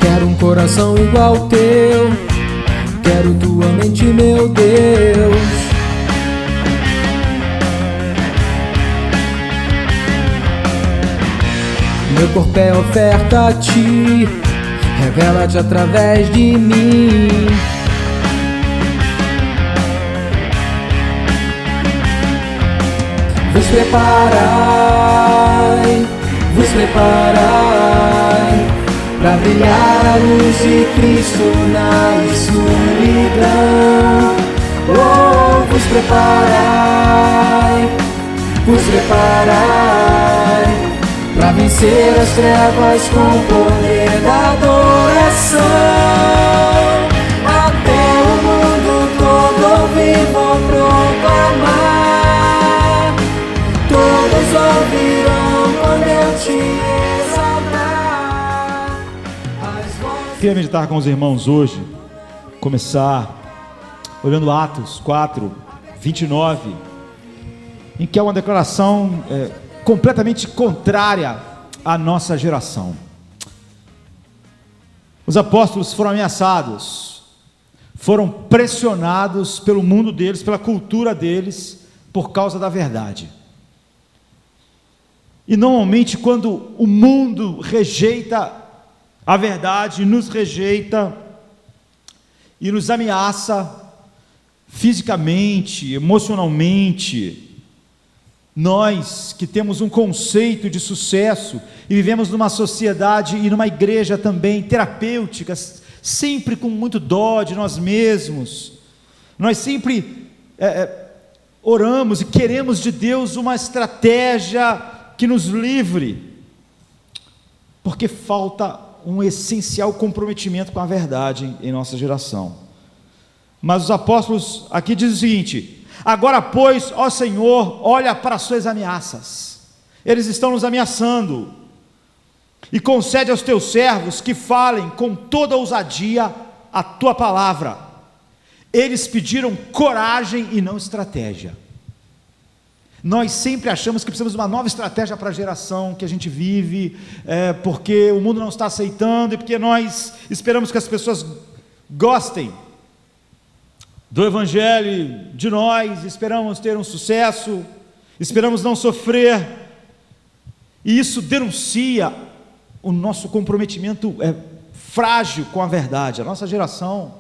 Quero um coração igual ao teu, quero tua mente, meu Deus. Meu corpo é oferta a ti, revela-te através de mim. Vos preparai, pra brilhar a luz de Cristo na escuridão. Oh, vos preparai, pra vencer as trevas com o poder da adoração. Até o mundo todo ouvir vou proclamar, todos ouvirão quando eu te exaltar. Queria meditar com os irmãos hoje, começar olhando Atos 4, 29, em que é uma declaração completamente contrária à nossa geração. Os apóstolos foram ameaçados, foram pressionados pelo mundo deles, pela cultura deles, por causa da verdade. E normalmente quando o mundo rejeita a verdade, nos rejeita e nos ameaça fisicamente, emocionalmente, nós que temos um conceito de sucesso e vivemos numa sociedade e numa igreja também terapêutica, sempre com muito dó de nós mesmos, nós sempre oramos e queremos de Deus uma estratégia que nos livre, porque falta um essencial comprometimento com a verdade em nossa geração. Mas os apóstolos aqui dizem o seguinte: agora pois, ó Senhor, olha para as suas ameaças, eles estão nos ameaçando, e concede aos teus servos que falem com toda ousadia a tua palavra. Eles pediram coragem e não estratégia. Nós sempre achamos que precisamos de uma nova estratégia para a geração que a gente vive, porque o mundo não está aceitando, e porque nós esperamos que as pessoas gostem do Evangelho de nós, esperamos ter um sucesso, esperamos não sofrer, e isso denuncia o nosso comprometimento frágil com a verdade. A nossa geração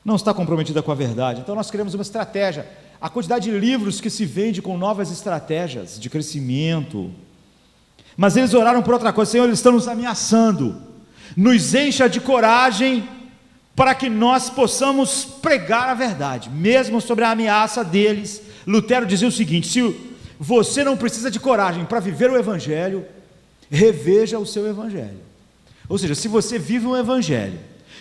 não está comprometida com a verdade, então nós queremos uma estratégia. A quantidade de livros que se vende com novas estratégias de crescimento, mas eles oraram por outra coisa: Senhor, eles estão nos ameaçando, nos encha de coragem, para que nós possamos pregar a verdade, mesmo sobre a ameaça deles. Lutero dizia o seguinte: se você não precisa de coragem para viver o Evangelho, reveja o seu Evangelho. Ou seja, se você vive um Evangelho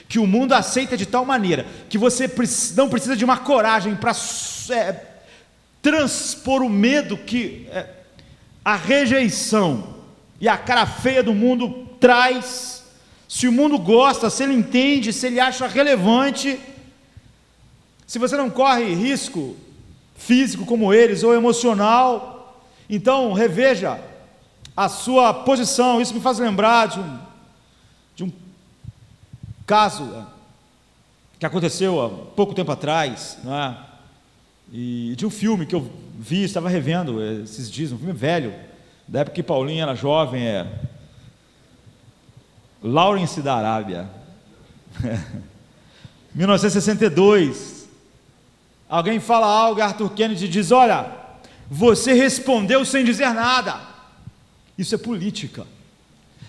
que o mundo aceita de tal maneira, que você não precisa de uma coragem para transpor o medo que a rejeição e a cara feia do mundo traz, se o mundo gosta, se ele entende, se ele acha relevante, se você não corre risco físico como eles, ou emocional, então reveja a sua posição. Isso me faz lembrar de um caso que aconteceu há pouco tempo atrás, não é? E de um filme que eu vi, estava revendo esses dias, um filme velho, da época que Paulinho era jovem, Lawrence da Arábia, 1962, alguém fala algo, Arthur Kennedy diz: olha, você respondeu sem dizer nada. Isso é política.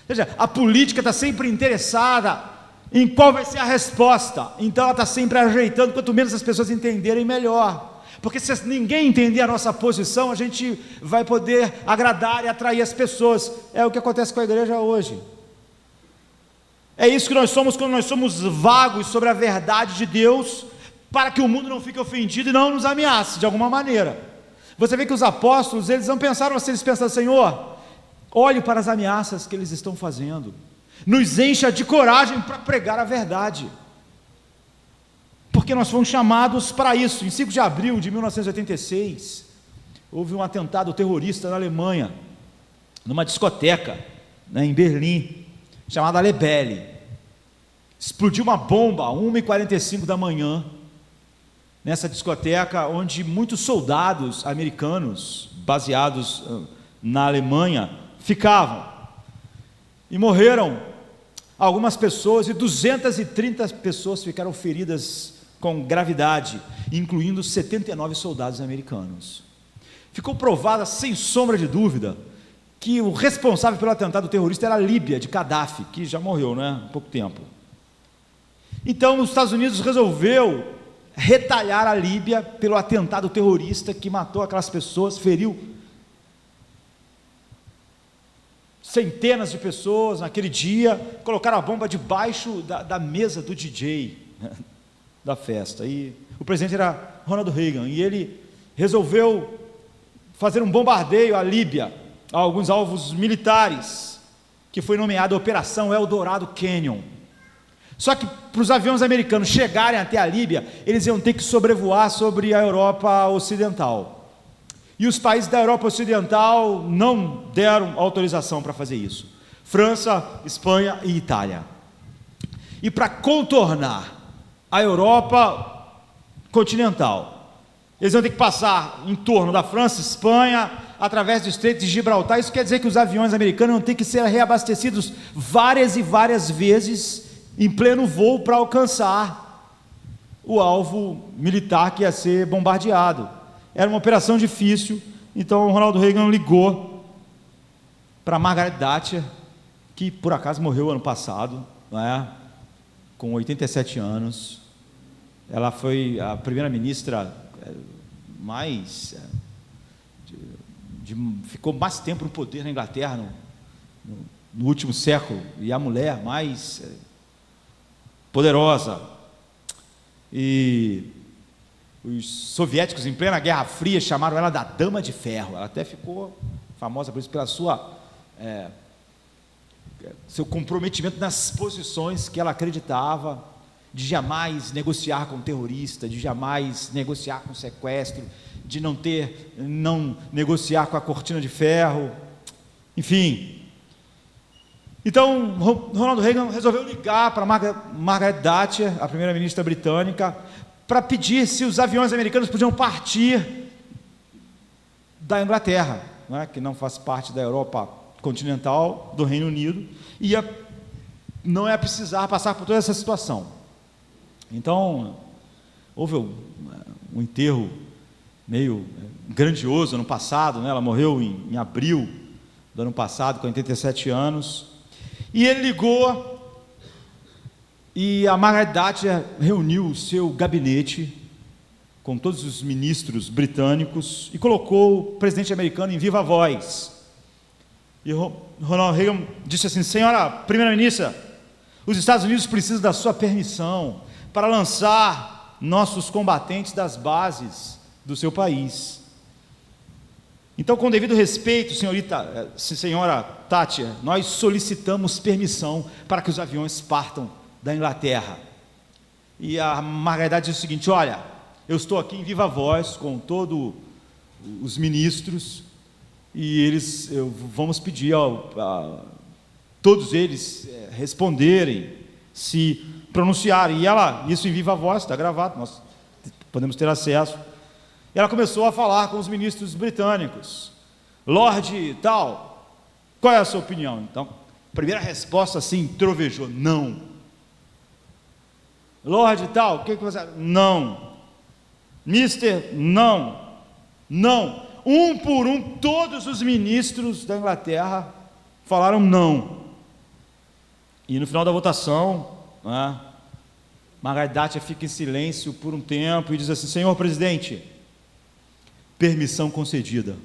Veja, a política está sempre interessada em qual vai ser a resposta, então ela está sempre ajeitando, quanto menos as pessoas entenderem, melhor. Porque se ninguém entender a nossa posição, a gente vai poder agradar e atrair as pessoas. É o que acontece com a igreja hoje. É isso que nós somos quando nós somos vagos sobre a verdade de Deus, para que o mundo não fique ofendido e não nos ameace de alguma maneira. Você vê que os apóstolos, eles não pensaram assim, eles pensaram: Senhor, olhe para as ameaças que eles estão fazendo, nos encha de coragem para pregar a verdade, porque nós fomos chamados para isso. Em 5 de abril de 1986, houve um atentado terrorista na Alemanha, numa discoteca, em Berlim, chamada Lebele. explodiu uma bomba, 1h45 da manhã, nessa discoteca, onde muitos soldados americanos, baseados na Alemanha, ficavam. E morreram algumas pessoas, e 230 pessoas ficaram feridas com gravidade, incluindo 79 soldados americanos. Ficou provada, sem sombra de dúvida, que o responsável pelo atentado terrorista era a Líbia, de Gaddafi, que já morreu, né, há pouco tempo. Então, os Estados Unidos resolveu retalhar a Líbia pelo atentado terrorista que matou aquelas pessoas, feriu centenas de pessoas naquele dia. Colocaram a bomba debaixo da mesa do DJ da festa, e o presidente era Ronald Reagan, e ele resolveu fazer um bombardeio à Líbia, a alguns alvos militares, que foi nomeada Operação Eldorado Canyon. Só que para os aviões americanos chegarem até a Líbia, eles iam ter que sobrevoar sobre a Europa Ocidental. E os países da Europa Ocidental não deram autorização para fazer isso. França, Espanha e Itália. E para contornar a Europa continental, eles iam ter que passar em torno da França, Espanha, através do Estreito de Gibraltar. Isso quer dizer que os aviões americanos iam ter que ser reabastecidos várias e várias vezes em pleno voo para alcançar o alvo militar que ia ser bombardeado. Era uma operação difícil. Então o Ronald Reagan ligou para Margaret Thatcher, que por acaso morreu ano passado, não é? Com 87 anos. Ela foi a primeira-ministra ficou mais tempo no poder na Inglaterra no último século, e a mulher mais poderosa. E os soviéticos, em plena Guerra Fria, chamaram ela da Dama de Ferro. Ela até ficou famosa por isso, pela seu comprometimento nas posições que ela acreditava, de jamais negociar com terrorista, de jamais negociar com sequestro, de não negociar com a cortina de ferro, enfim. Então, Ronald Reagan resolveu ligar para Margaret Thatcher, a primeira-ministra britânica, para pedir se os aviões americanos podiam partir da Inglaterra, que não faz parte da Europa continental, do Reino Unido, e não ia precisar passar por toda essa situação. Então, houve um enterro meio grandioso ano passado, ela morreu em abril do ano passado, com 87 anos, e ele ligou, e a Margaret Thatcher reuniu o seu gabinete com todos os ministros britânicos e colocou o presidente americano em viva voz. E Ronald Reagan disse assim: senhora primeira-ministra, os Estados Unidos precisam da sua permissão para lançar nossos combatentes das bases do seu país. Então, com devido respeito, senhora Thatcher, nós solicitamos permissão para que os aviões partam da Inglaterra. E a Margaret Thatcher disse o seguinte: olha, eu estou aqui em viva voz com todos os ministros, e vamos pedir a todos eles responderem, se pronunciarem. E ela, isso em viva voz, está gravado, nós podemos ter acesso. E ela começou a falar com os ministros britânicos. Lorde tal, qual é a sua opinião? Então, a primeira resposta assim, trovejou: não. Lorde tal, o que você... Não. Mister, não. Não. Um por um, todos os ministros da Inglaterra falaram não. E no final da votação, Margaret Thatcher fica em silêncio por um tempo e diz assim: senhor presidente, permissão concedida,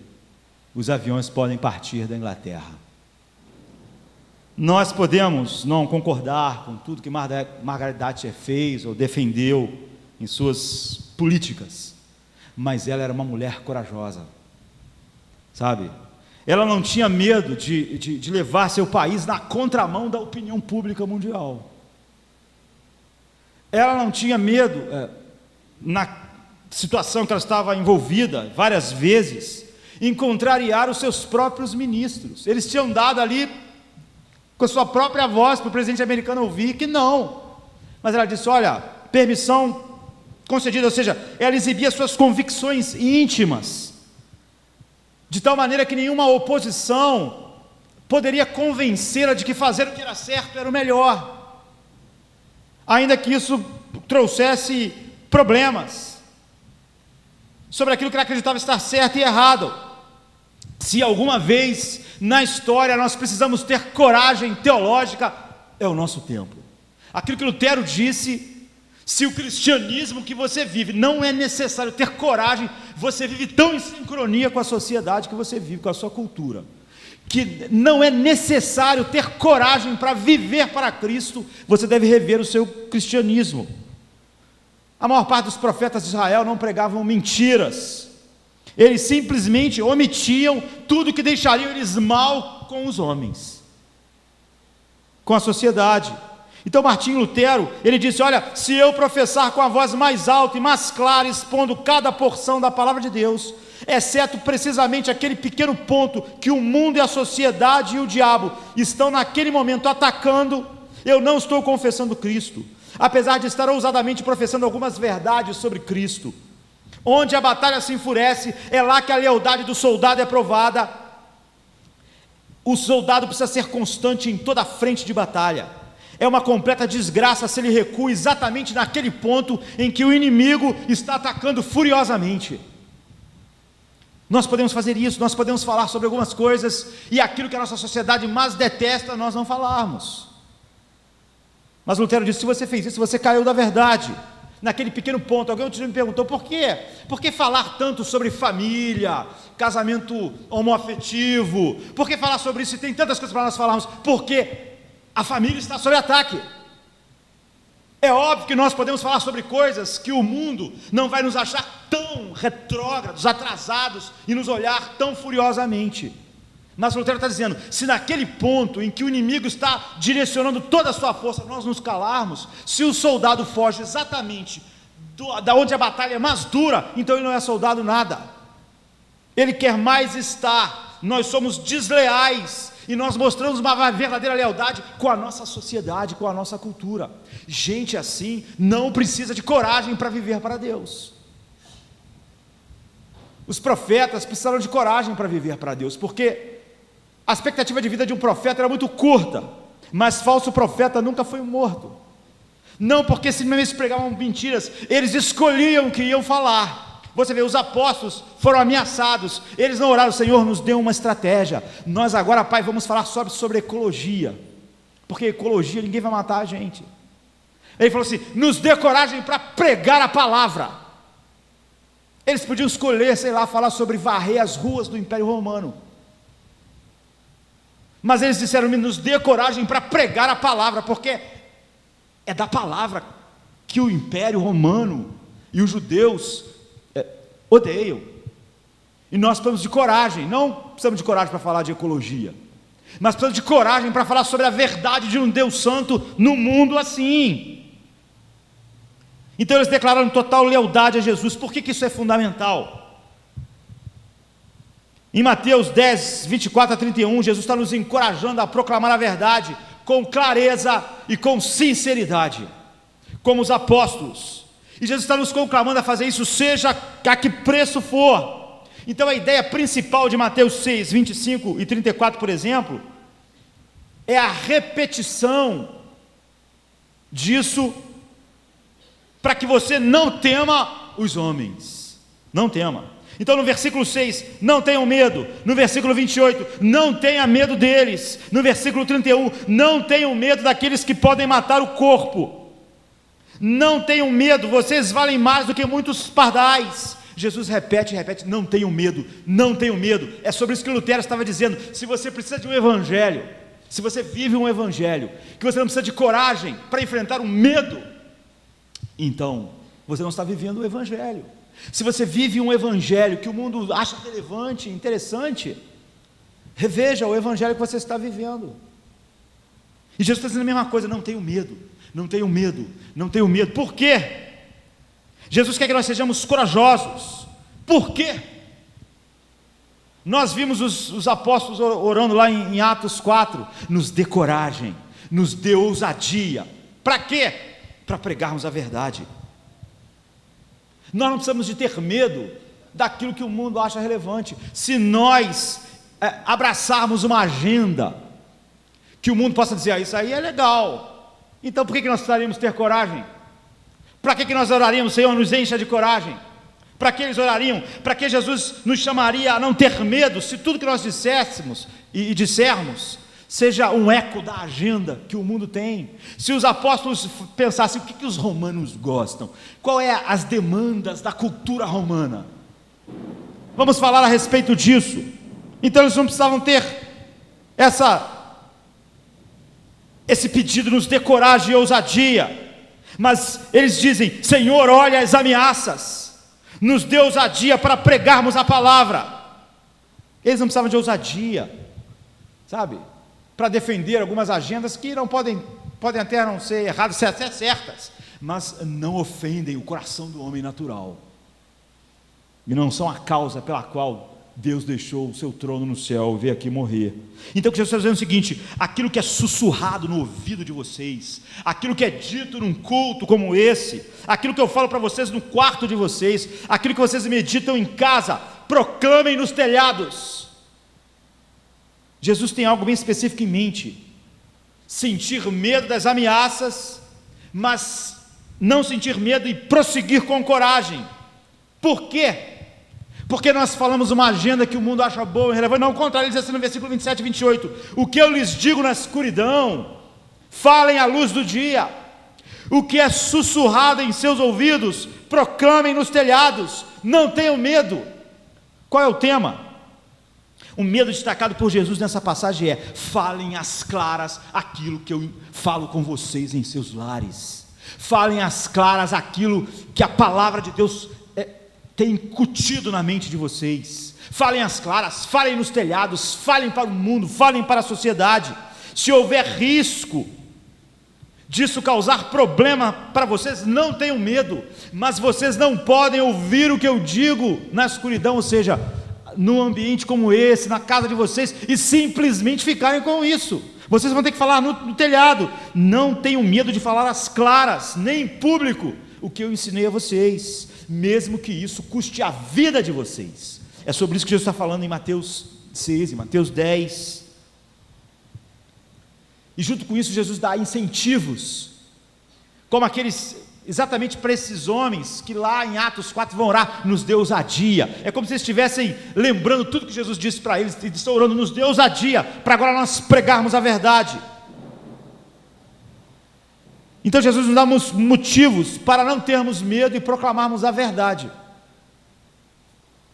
os aviões podem partir da Inglaterra. Nós podemos não concordar com tudo que Margaret Thatcher fez ou defendeu em suas políticas, mas ela era uma mulher corajosa, sabe? Ela não tinha medo de levar seu país na contramão da opinião pública mundial. Ela não tinha medo, na situação que ela estava envolvida várias vezes, em contrariar os seus próprios ministros. Eles tinham dado ali, com a sua própria voz, para o presidente americano ouvir que não, Mas ela disse: olha, permissão concedida, ou seja, ela exibia suas convicções íntimas, de tal maneira que nenhuma oposição poderia convencê-la de que fazer o que era certo era o melhor, ainda que isso trouxesse problemas sobre aquilo que ela acreditava estar certo e errado. Se alguma vez na história nós precisamos ter coragem teológica, é o nosso tempo. Aquilo que Lutero disse: se o cristianismo que você vive não é necessário ter coragem, você vive tão em sincronia com a sociedade que você vive, com a sua cultura, que não é necessário ter coragem para viver para Cristo, você deve rever o seu cristianismo. A maior parte dos profetas de Israel não pregavam mentiras, eles simplesmente omitiam tudo que deixaria eles mal com os homens, com a sociedade. Então Martinho Lutero, ele disse: olha, se eu professar com a voz mais alta e mais clara, expondo cada porção da palavra de Deus, exceto precisamente aquele pequeno ponto que o mundo e a sociedade e o diabo estão naquele momento atacando, eu não estou confessando Cristo, apesar de estar ousadamente professando algumas verdades sobre Cristo. Onde a batalha se enfurece, é lá que a lealdade do soldado é provada. O soldado precisa ser constante em toda a frente de batalha. É uma completa desgraça se ele recua exatamente naquele ponto em que o inimigo está atacando furiosamente. Nós podemos fazer isso, nós podemos falar sobre algumas coisas, e aquilo que a nossa sociedade mais detesta, nós não falarmos. Mas Lutero disse: se você fez isso, você caiu da verdade. Naquele pequeno ponto, alguém me perguntou: por quê? Por que falar tanto sobre família, casamento homoafetivo? Por que falar sobre isso? E tem tantas coisas para nós falarmos. Porque a família está sob ataque. É óbvio que nós podemos falar sobre coisas que o mundo não vai nos achar tão retrógrados, atrasados e nos olhar tão furiosamente. Mas Lutero está dizendo: se naquele ponto em que o inimigo está direcionando toda a sua força, nós nos calarmos, se o soldado foge exatamente da onde a batalha é mais dura, então ele não é soldado nada. Ele quer mais estar. Nós somos desleais e nós mostramos uma verdadeira lealdade com a nossa sociedade, com a nossa cultura. Gente assim não precisa de coragem para viver para Deus. Os profetas precisaram de coragem para viver para Deus, porque a expectativa de vida de um profeta era muito curta, mas falso profeta nunca foi morto. Não porque simplesmente pregavam mentiras, eles escolhiam o que iam falar. Você vê, os apóstolos foram ameaçados, eles não oraram: Senhor, nos dê uma estratégia. Nós agora, Pai, vamos falar sobre ecologia, porque ecologia ninguém vai matar a gente. Ele falou assim: nos dê coragem para pregar a palavra. Eles podiam escolher, sei lá, falar sobre varrer as ruas do Império Romano, mas eles disseram: nos dê coragem para pregar a palavra, porque é da palavra que o Império Romano e os judeus odeiam. E nós precisamos de coragem. Não precisamos de coragem para falar de ecologia, mas precisamos de coragem para falar sobre a verdade de um Deus santo no mundo assim. Então eles declararam total lealdade a Jesus. Por que isso é fundamental? Em Mateus 10, 24 a 31, Jesus está nos encorajando a proclamar a verdade com clareza e com sinceridade, como os apóstolos. E Jesus está nos conclamando a fazer isso, seja a que preço for. Então a ideia principal de Mateus 6, 25 e 34, por exemplo, é a repetição disso, para que você não tema os homens. Não tema. Então no versículo 6, não tenham medo. No versículo 28, não tenha medo deles. No versículo 31, não tenham medo daqueles que podem matar o corpo. Não tenham medo, vocês valem mais do que muitos pardais. Jesus repete, não tenham medo, não tenham medo. É sobre isso que Lutero estava dizendo. Se você precisa de um evangelho, se você vive um evangelho, que você não precisa de coragem para enfrentar o medo, então você não está vivendo o evangelho. Se você vive um evangelho que o mundo acha relevante, interessante, reveja o evangelho que você está vivendo. E Jesus está dizendo a mesma coisa: não tenham medo. Não tenham medo, não tenham medo. Por quê? Jesus quer que nós sejamos corajosos. Por quê? Nós vimos os apóstolos orando lá em Atos 4, nos dê coragem, nos dê ousadia. Para quê? para pregarmos a verdade. Nós não precisamos de ter medo daquilo que o mundo acha relevante. Se nós abraçarmos uma agenda que o mundo possa dizer, isso aí é legal, então por que nós precisaríamos ter coragem? Para que nós oraríamos, Senhor, nos encha de coragem? Para que eles orariam? Para que Jesus nos chamaria a não ter medo, se tudo que nós disséssemos e dissermos seja um eco da agenda que o mundo tem? Se os apóstolos pensassem, o que os romanos gostam? Qual é as demandas da cultura romana? Vamos falar a respeito disso. Então eles não precisavam ter esse pedido, nos dê coragem e ousadia, mas eles dizem, Senhor, olha as ameaças, nos dê ousadia para pregarmos a palavra. Eles não precisavam de ousadia, sabe, para defender algumas agendas que não podem até não ser erradas, ser até certas, mas não ofendem o coração do homem natural, e não são a causa pela qual Deus deixou o seu trono no céu e veio aqui morrer. Então o que Jesus está dizendo é o seguinte: aquilo que é sussurrado no ouvido de vocês, aquilo que é dito num culto como esse, aquilo que eu falo para vocês no quarto de vocês, aquilo que vocês meditam em casa, proclamem nos telhados. Jesus tem algo bem específico em mente: sentir medo das ameaças, mas não sentir medo e prosseguir com coragem. Por quê? Porque nós falamos uma agenda que o mundo acha boa e relevante. Não, ao contrário, ele diz assim no versículo 27 e 28, o que eu lhes digo na escuridão, falem à luz do dia, o que é sussurrado em seus ouvidos, proclamem nos telhados, não tenham medo. Qual é o tema? O medo destacado por Jesus nessa passagem é: falem às claras aquilo que eu falo com vocês em seus lares, falem às claras aquilo que a palavra de Deus tem incutido na mente de vocês. Falem às claras, falem nos telhados, falem para o mundo, falem para a sociedade. Se houver risco disso causar problema para vocês, não tenham medo, mas vocês não podem ouvir o que eu digo na escuridão, ou seja, num ambiente como esse, na casa de vocês, e simplesmente ficarem com isso. Vocês vão ter que falar no telhado. Não tenham medo de falar às claras, nem em público, o que eu ensinei a vocês, mesmo que isso custe a vida de vocês. É sobre isso que Jesus está falando em Mateus 6, em Mateus 10. E junto com isso Jesus dá incentivos, como aqueles, exatamente para esses homens que lá em Atos 4 vão orar, nos dê ousadia. É como se eles estivessem lembrando tudo que Jesus disse para eles, e estão orando, nos dê ousadia, para agora nós pregarmos a verdade. Então Jesus nos dá motivos para não termos medo e proclamarmos a verdade.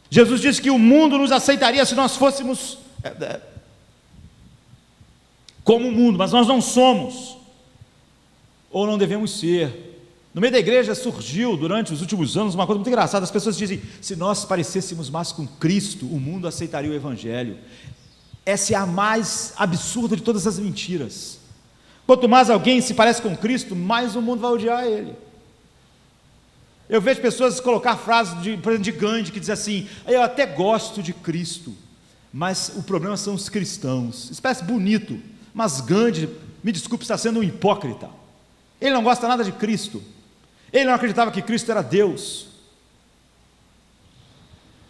Jesus disse que o mundo nos aceitaria se nós fôssemos como o mundo, mas nós não somos, ou não devemos ser. No meio da igreja surgiu durante os últimos anos uma coisa muito engraçada. As pessoas dizem: se nós parecêssemos mais com Cristo, o mundo aceitaria o Evangelho. Essa é a mais absurda de todas as mentiras. Quanto mais alguém se parece com Cristo, mais o mundo vai odiar ele. Eu vejo pessoas colocar frases, por exemplo, de Gandhi, que diz assim: eu até gosto de Cristo, mas o problema são os cristãos. Isso parece bonito, mas Gandhi, me desculpe, está sendo um hipócrita. Ele não gosta nada de Cristo, ele não acreditava que Cristo era Deus.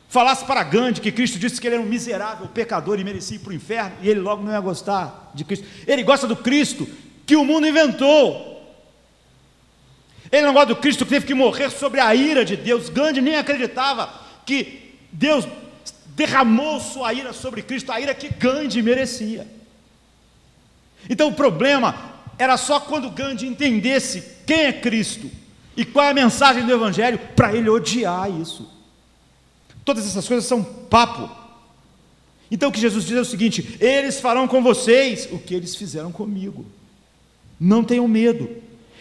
Falasse para Gandhi que Cristo disse que ele era um miserável pecador e merecia ir para o inferno, e ele logo não ia gostar de Cristo. Ele gosta do Cristo que o mundo inventou. Ele não gosta do Cristo que teve que morrer sobre a ira de Deus. Gandhi nem acreditava que Deus derramou sua ira sobre Cristo, a ira que Gandhi merecia. Então o problema era só quando Gandhi entendesse quem é Cristo e qual é a mensagem do Evangelho, para ele odiar isso. Todas essas coisas são papo. Então o que Jesus diz é o seguinte: eles farão com vocês o que eles fizeram comigo. Não tenham medo.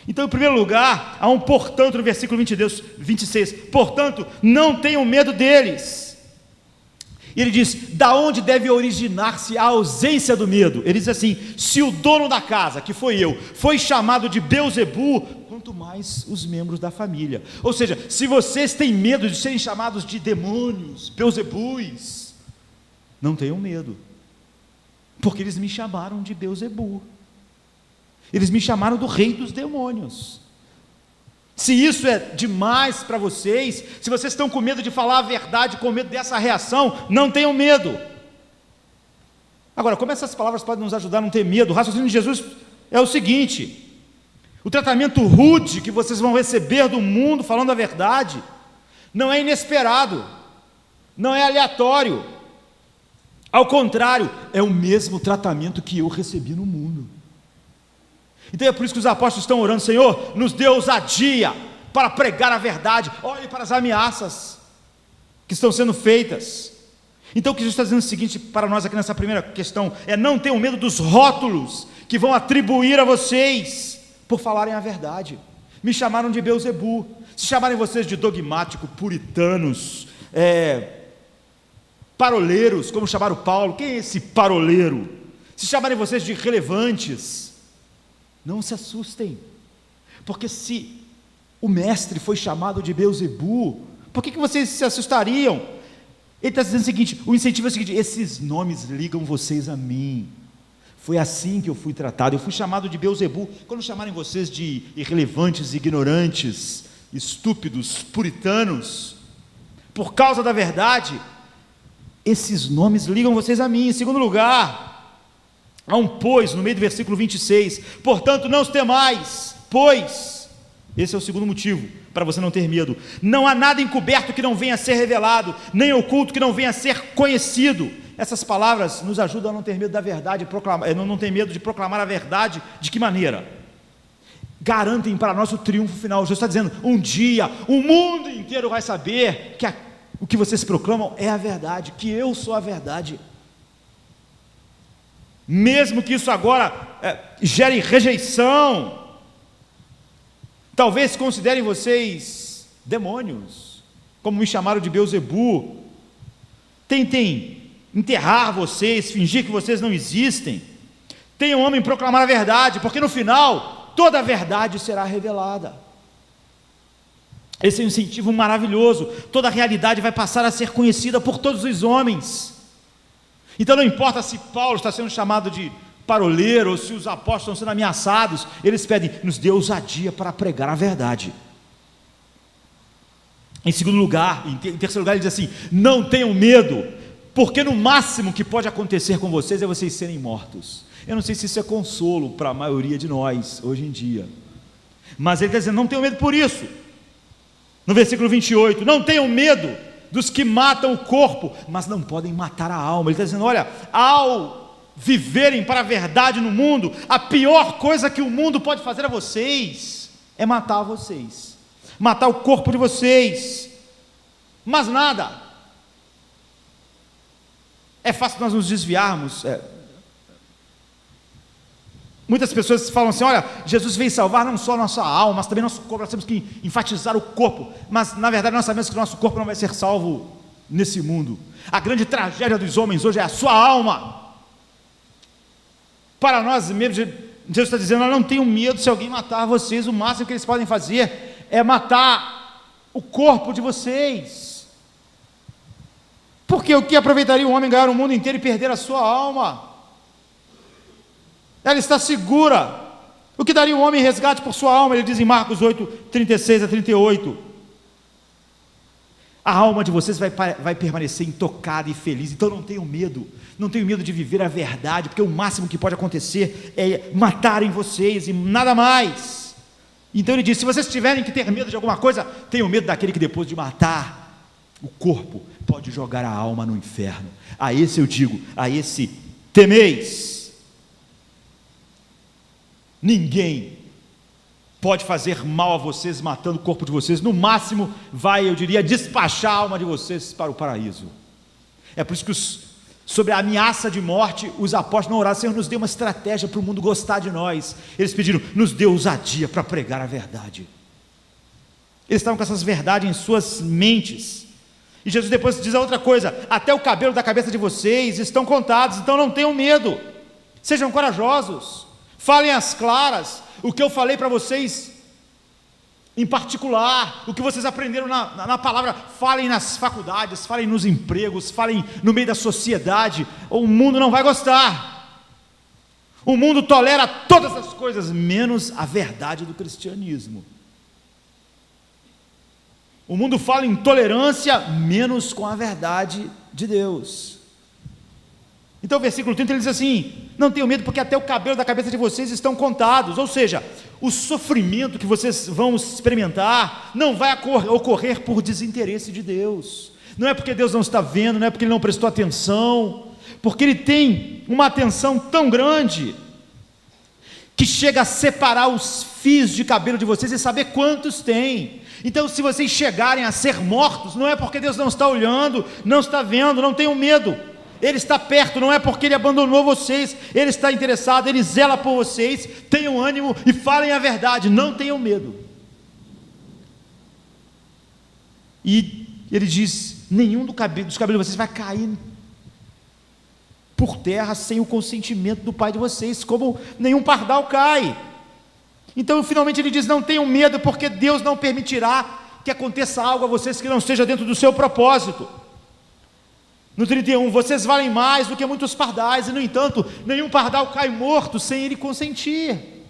Então, em primeiro lugar, há um portanto no versículo 26, portanto, não tenham medo deles. E ele diz: da onde deve originar-se a ausência do medo? Ele diz assim: se o dono da casa, que foi eu, foi chamado de Beelzebu, quanto mais os membros da família. Ou seja, se vocês têm medo de serem chamados de demônios, Beelzebus, não tenham medo, porque eles me chamaram de Beelzebu. Eles me chamaram do rei dos demônios. Se isso é demais para vocês, se vocês estão com medo de falar a verdade, com medo dessa reação, não tenham medo. Agora, como essas palavras podem nos ajudar a não ter medo? O raciocínio de Jesus é o seguinte: o tratamento rude que vocês vão receber do mundo falando a verdade não é inesperado, não é aleatório. Ao contrário, é o mesmo tratamento que eu recebi no mundo. Então é por isso que os apóstolos estão orando: Senhor, nos dê ousadia para pregar a verdade. Olhe para as ameaças que estão sendo feitas. Então o que Jesus está dizendo é o seguinte para nós aqui nessa primeira questão: é não tenham medo dos rótulos que vão atribuir a vocês por falarem a verdade. Me chamaram de Beelzebu. Se chamarem vocês de dogmático, puritanos, paroleiros, como chamaram Paulo, quem é esse paroleiro? Se chamarem vocês de irrelevantes, não se assustem, porque se o mestre foi chamado de Beelzebu, por que vocês se assustariam? Ele está dizendo o seguinte: o incentivo é o seguinte: esses nomes ligam vocês a mim. Foi assim que eu fui tratado. Eu fui chamado de Beelzebu. Quando chamarem vocês de irrelevantes, ignorantes, estúpidos, puritanos, por causa da verdade, esses nomes ligam vocês a mim. Em segundo lugar, há um pois no meio do versículo 26. Portanto, não os temais, pois, esse é o segundo motivo para você não ter medo. Não há nada encoberto que não venha a ser revelado, nem oculto que não venha a ser conhecido. Essas palavras nos ajudam a não ter medo da verdade, não ter medo de proclamar a verdade. De que maneira? Garantem para nós o triunfo final. Jesus está dizendo: um dia o mundo inteiro vai saber que o que vocês proclamam é a verdade, que eu sou a verdade. Mesmo que isso agora gere rejeição, talvez considerem vocês demônios, como me chamaram de Beelzebu, tentem enterrar vocês, fingir que vocês não existem, tenham homem proclamar a verdade, porque no final, toda a verdade será revelada. Esse é um incentivo maravilhoso, toda a realidade vai passar a ser conhecida por todos os homens. Então não importa se Paulo está sendo chamado de paroleiro, ou se os apóstolos estão sendo ameaçados, eles pedem: nos dê ousadia para pregar a verdade. Em segundo lugar, em terceiro lugar, ele diz assim: não tenham medo, porque no máximo que pode acontecer com vocês é vocês serem mortos. Eu não sei se isso é consolo para a maioria de nós hoje em dia, mas ele está dizendo: não tenham medo por isso. No versículo 28, não tenham medo dos que matam o corpo, mas não podem matar a alma. Ele está dizendo: olha, ao viverem para a verdade no mundo, a pior coisa que o mundo pode fazer a vocês é matar vocês, matar o corpo de vocês, mas nada. É fácil nós nos desviarmos. Muitas pessoas falam assim: olha, Jesus veio salvar não só a nossa alma, mas também nosso corpo. Nós temos que enfatizar o corpo, mas na verdade nós sabemos que o nosso corpo não vai ser salvo nesse mundo. A grande tragédia dos homens hoje é a sua alma. Para nós mesmos, Jesus está dizendo: não tenham medo se alguém matar vocês. O máximo que eles podem fazer é matar o corpo de vocês. Porque o que aproveitaria um homem ganhar o mundo inteiro e perder a sua alma? Ela está segura. O que daria um homem em resgate por sua alma? Ele diz em Marcos 8, 36 a 38. A alma de vocês vai permanecer intocada e feliz. Então não tenham medo. Não tenham medo de viver a verdade, porque o máximo que pode acontecer é matarem vocês e nada mais. Então ele diz: se vocês tiverem que ter medo de alguma coisa, tenham medo daquele que depois de matar o corpo pode jogar a alma no inferno. A esse eu digo, a esse temeis. Ninguém pode fazer mal a vocês matando o corpo de vocês. No máximo vai, eu diria, despachar a alma de vocês para o paraíso. É por isso que sobre a ameaça de morte, os apóstolos não oraram: Senhor, nos dê uma estratégia para o mundo gostar de nós. Eles pediram: nos dê ousadia para pregar a verdade. Eles estavam com essas verdades em suas mentes. E Jesus depois diz a outra coisa: até o cabelo da cabeça de vocês estão contados, então não tenham medo, sejam corajosos, falem às claras o que eu falei para vocês em particular, o que vocês aprenderam na palavra. Falem nas faculdades, falem nos empregos, falem no meio da sociedade. O mundo não vai gostar. O mundo tolera todas as coisas, menos a verdade do cristianismo. O mundo fala em tolerância, menos com a verdade de Deus. Então o versículo 30 ele diz assim: não tenham medo, porque até o cabelo da cabeça de vocês estão contados. Ou seja, o sofrimento que vocês vão experimentar não vai ocorrer por desinteresse de Deus. Não é porque Deus não está vendo, não é porque Ele não prestou atenção, porque Ele tem uma atenção tão grande que chega a separar os fios de cabelo de vocês e saber quantos tem. Então, se vocês chegarem a ser mortos, não é porque Deus não está olhando, não está vendo, não tenham medo. Ele está perto, não é porque Ele abandonou vocês, Ele está interessado, Ele zela por vocês. Tenham ânimo e falem a verdade, não tenham medo. E Ele diz: nenhum dos cabelos de vocês vai cair por terra sem o consentimento do Pai de vocês, como nenhum pardal cai. Então finalmente Ele diz: não tenham medo, porque Deus não permitirá que aconteça algo a vocês que não esteja dentro do seu propósito. No 31, vocês valem mais do que muitos pardais, e no entanto, nenhum pardal cai morto sem Ele consentir.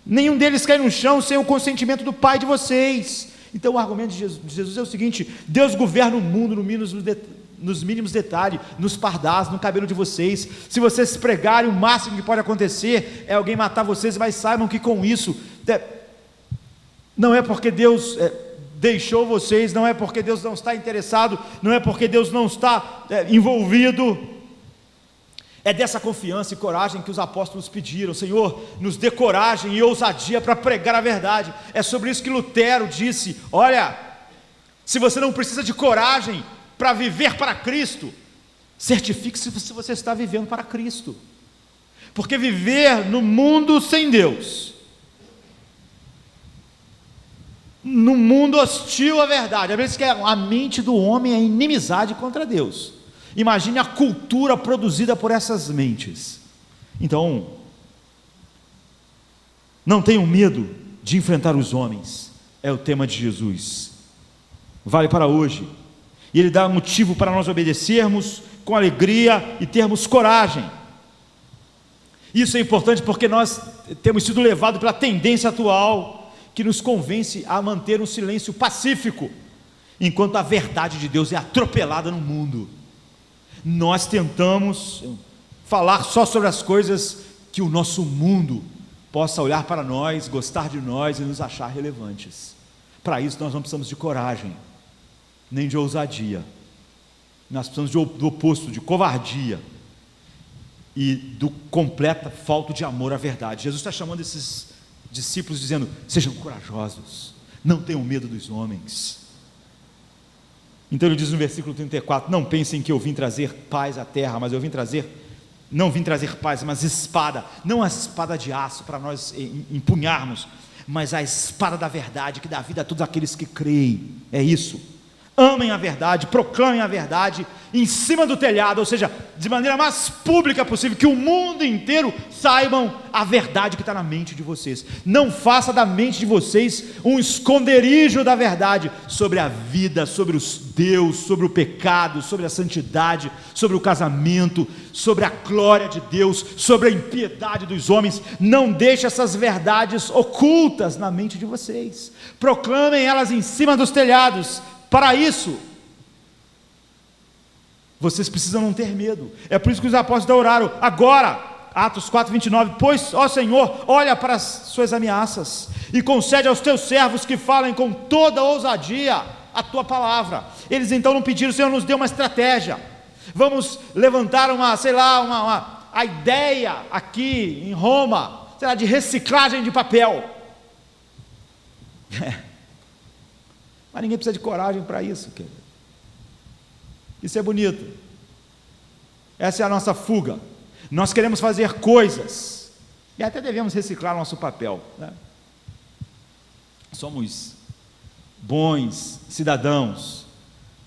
Nenhum deles cai no chão sem o consentimento do Pai de vocês. Então o argumento de Jesus é o seguinte: Deus governa o mundo nos mínimos detalhes, nos pardais, no cabelo de vocês. Se vocês pregarem, o máximo que pode acontecer é alguém matar vocês, mas saibam que com isso, não é porque Deus deixou vocês, não é porque Deus não está interessado, não é porque Deus não está envolvido. É dessa confiança e coragem que os apóstolos pediram: Senhor, nos dê coragem e ousadia para pregar a verdade. É sobre isso que Lutero disse: olha, se você não precisa de coragem para viver para Cristo, certifique-se se você está vivendo para Cristo, porque viver no mundo sem Deus, no mundo hostil à verdade, às vezes que a mente do homem é inimizade contra Deus. Imagine a cultura produzida por essas mentes. Então, não tenham medo de enfrentar os homens, é o tema de Jesus, vale para hoje, e Ele dá motivo para nós obedecermos com alegria e termos coragem. Isso é importante porque nós temos sido levados pela tendência atual, que nos convence a manter um silêncio pacífico, enquanto a verdade de Deus é atropelada no mundo. Nós tentamos falar só sobre as coisas que o nosso mundo possa olhar para nós, gostar de nós e nos achar relevantes. Para isso nós não precisamos de coragem, nem de ousadia. Nós precisamos do oposto, de covardia e do completa falta de amor à verdade. Jesus está chamando esses discípulos dizendo: sejam corajosos, não tenham medo dos homens. Então Ele diz no versículo 34: não pensem que eu vim trazer paz à terra, mas não vim trazer paz, mas espada, não a espada de aço para nós empunharmos, mas a espada da verdade, que dá vida a todos aqueles que creem. É isso. Amem a verdade, proclamem a verdade em cima do telhado, ou seja, de maneira mais pública possível, que o mundo inteiro saibam a verdade que está na mente de vocês. Não faça da mente de vocês um esconderijo da verdade sobre a vida, sobre os Deus, sobre o pecado, sobre a santidade, sobre o casamento, sobre a glória de Deus, sobre a impiedade dos homens. Não deixe essas verdades ocultas na mente de vocês. Proclamem elas em cima dos telhados. Para isso, vocês precisam não ter medo. É por isso que os apóstolos oraram agora, Atos 4:29, pois, ó Senhor, olha para as suas ameaças e concede aos teus servos que falem com toda ousadia a tua palavra. Eles então não pediram: Senhor, nos dê uma estratégia, vamos levantar a ideia aqui em Roma, de reciclagem de papel. Mas ninguém precisa de coragem para isso, querido. Isso é bonito. Essa é a nossa fuga. Nós queremos fazer coisas, e até devemos reciclar nosso papel, né? Somos bons cidadãos,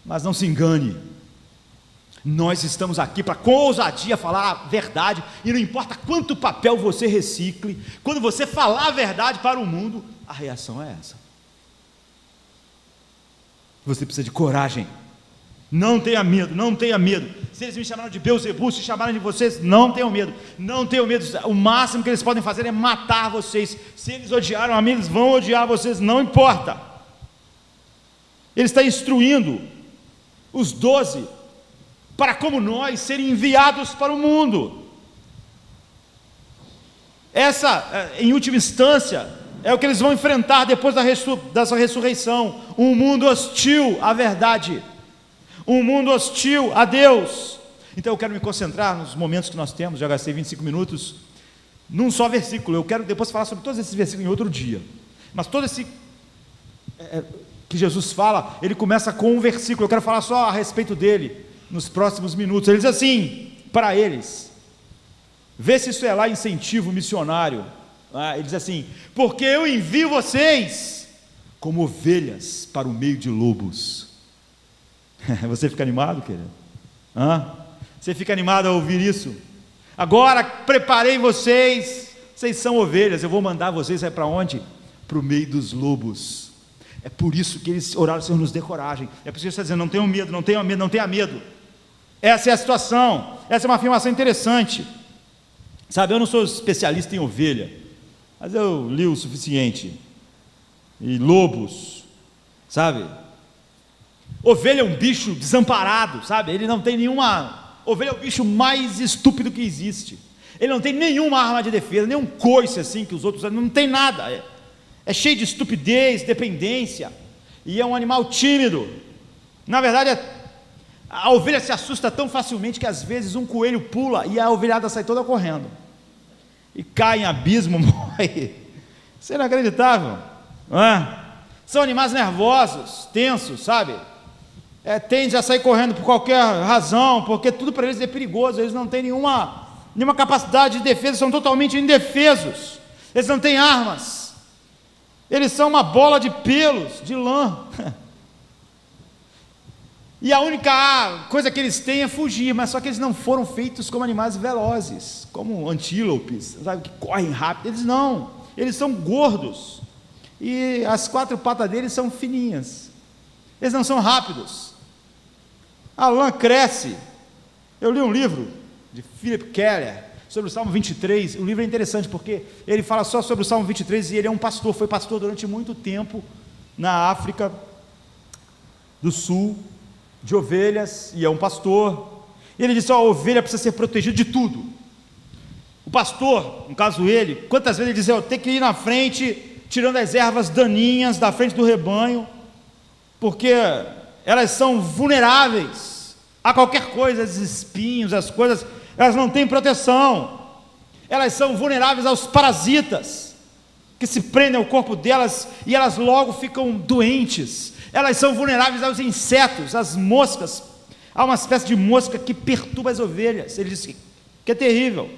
mas não se engane. Nós estamos aqui para com ousadia falar a verdade, e não importa quanto papel você recicle, quando você falar a verdade para o mundo, a reação é essa. Você precisa de coragem. Não tenha medo, não tenha medo. Se eles me chamaram de Beelzebul, se chamarem de vocês, não tenham medo. Não tenham medo. O máximo que eles podem fazer é matar vocês. Se eles odiaram a mim, eles vão odiar vocês, não importa. Não Ele está instruindo os 12 para, como nós, serem enviados para o mundo. Essa, em última instância, é o que eles vão enfrentar depois da sua ressurreição. Um mundo hostil à verdade, um mundo hostil a Deus. Então eu quero me concentrar nos momentos que nós temos, já gastei 25 minutos, num só versículo. Eu quero depois falar sobre todos esses versículos em outro dia. Mas todo esse que Jesus fala, ele começa com um versículo. Eu quero falar só a respeito dele nos próximos minutos. Ele diz assim para eles, vê se isso é lá incentivo missionário. Ele diz assim: porque eu envio vocês como ovelhas para o meio de lobos. Você fica animado, querido? Você fica animado a ouvir isso? Agora preparei vocês, vocês são ovelhas, eu vou mandar vocês para onde? Para o meio dos lobos. É por isso que eles oraram: Senhor, nos dê coragem. É por isso que ele está dizendo: não tenham medo, não tenham medo, não tenha medo. Essa é a situação. Essa é uma afirmação interessante. Sabe, eu não sou especialista em ovelha, mas eu li o suficiente. E lobos, sabe? Ovelha é um bicho desamparado, sabe? Ele não tem nenhuma... Ovelha é o bicho mais estúpido que existe. Ele não tem nenhuma arma de defesa, nenhum coice assim que os outros... Não tem nada. É cheio de estupidez, dependência. E é um animal tímido. Na verdade, a ovelha se assusta tão facilmente que às vezes um coelho pula e a ovelhada sai toda correndo. E cai em abismo, morre. Isso é inacreditável, não é? São animais nervosos, tensos, sabe? Tende a sair correndo por qualquer razão, porque tudo para eles é perigoso. Eles não têm nenhuma capacidade de defesa, são totalmente indefesos. Eles não têm armas. Eles são uma bola de pelos, de lã. E a única coisa que eles têm é fugir, mas só que eles não foram feitos como animais velozes, como antílopes, sabe, que correm rápido. Eles não, eles são gordos, e as 4 patas deles são fininhas, eles não são rápidos. A lã cresce. Eu li um livro de Philip Keller sobre o Salmo 23, o livro é interessante porque ele fala só sobre o Salmo 23, e ele é um pastor, foi pastor durante muito tempo na África do Sul, de ovelhas, e é um pastor. Ele disse: a ovelha precisa ser protegida de tudo. O pastor, no caso ele, quantas vezes ele dizia: eu tenho que ir na frente, tirando as ervas daninhas da frente do rebanho, porque elas são vulneráveis a qualquer coisa, os espinhos, as coisas, elas não têm proteção, elas são vulneráveis aos parasitas, que se prendem ao corpo delas, e elas logo ficam doentes. Elas são vulneráveis aos insetos, às moscas. Há uma espécie de mosca que perturba as ovelhas. Ele diz que é terrível,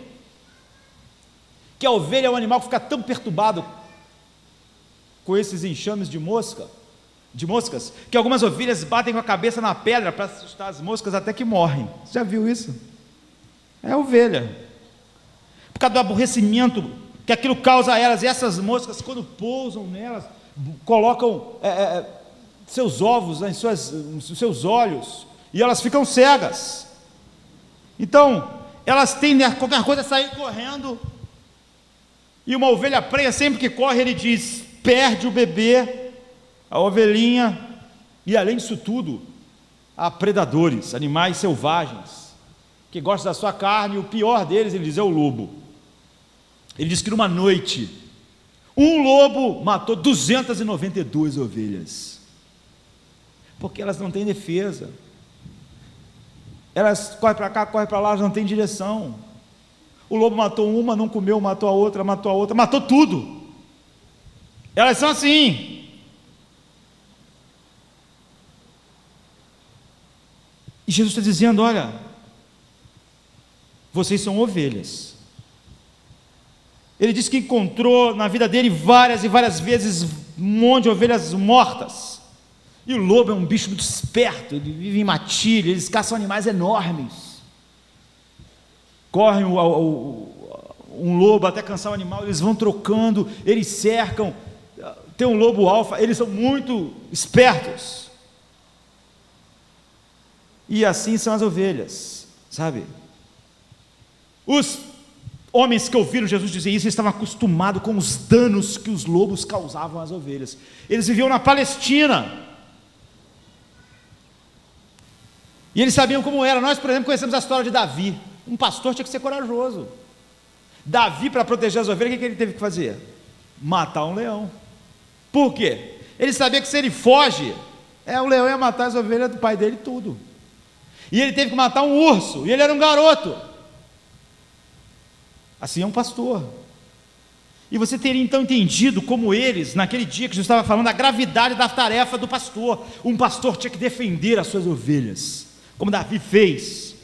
que a ovelha é um animal que fica tão perturbado com esses enxames de moscas, que algumas ovelhas batem com a cabeça na pedra para assustar as moscas até que morrem. Você já viu isso? É a ovelha, por causa do aborrecimento que aquilo causa a elas. E essas moscas, quando pousam nelas, colocam seus ovos nos seus olhos, e elas ficam cegas. Então elas tendem a qualquer coisa a sair correndo, e uma ovelha prenha, sempre que corre, ele diz, perde o bebê, a ovelhinha. E além disso tudo, há predadores, animais selvagens, que gostam da sua carne, e o pior deles, ele diz, é o lobo. Ele diz que numa noite, um lobo matou 292 ovelhas, porque elas não têm defesa, elas correm para cá, correm para lá, elas não têm direção. O lobo matou uma, não comeu, matou a outra, matou tudo. Elas são assim. E Jesus está dizendo: olha, vocês são ovelhas. Ele disse que encontrou na vida dele várias e várias vezes um monte de ovelhas mortas. E o lobo é um bicho muito esperto, ele vive em matilha, eles caçam animais enormes. Correm um lobo até cansar o animal, eles vão trocando, eles cercam. Tem um lobo alfa, eles são muito espertos. E assim são as ovelhas, sabe? Os homens que ouviram Jesus dizer isso estavam acostumados com os danos que os lobos causavam às ovelhas. Eles viviam na Palestina, E eles sabiam como era. Nós, por exemplo, conhecemos a história de Davi. Um pastor tinha que ser corajoso. Davi, para proteger as ovelhas, o que ele teve que fazer? Matar um leão. Por quê? Ele sabia que se ele foge, o leão ia matar as ovelhas do pai dele tudo. E ele teve que matar um urso, e ele era um garoto. Assim é um pastor. E você teria então entendido como eles, naquele dia que Jesus estava falando, a gravidade da tarefa do pastor. Um pastor tinha que defender as suas ovelhas, como Davi fez.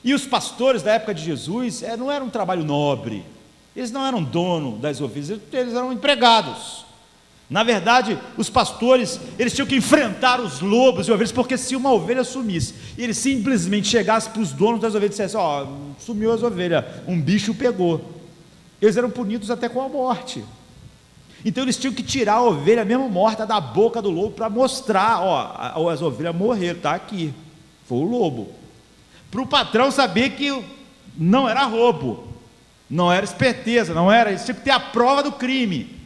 E os pastores da época de Jesus não era um trabalho nobre, eles não eram dono das ovelhas, eles eram empregados. Na verdade, os pastores, eles tinham que enfrentar os lobos e ovelhas, porque se uma ovelha sumisse, e ele simplesmente chegasse para os donos das ovelhas e dissesse: sumiu as ovelhas, um bicho pegou, eles eram punidos até com a morte. Então eles tinham que tirar a ovelha mesmo morta da boca do lobo, para mostrar: as ovelhas morreram, está aqui, foi o lobo, para o patrão saber que não era roubo, não era esperteza, não era, eles tinham que ter a prova do crime.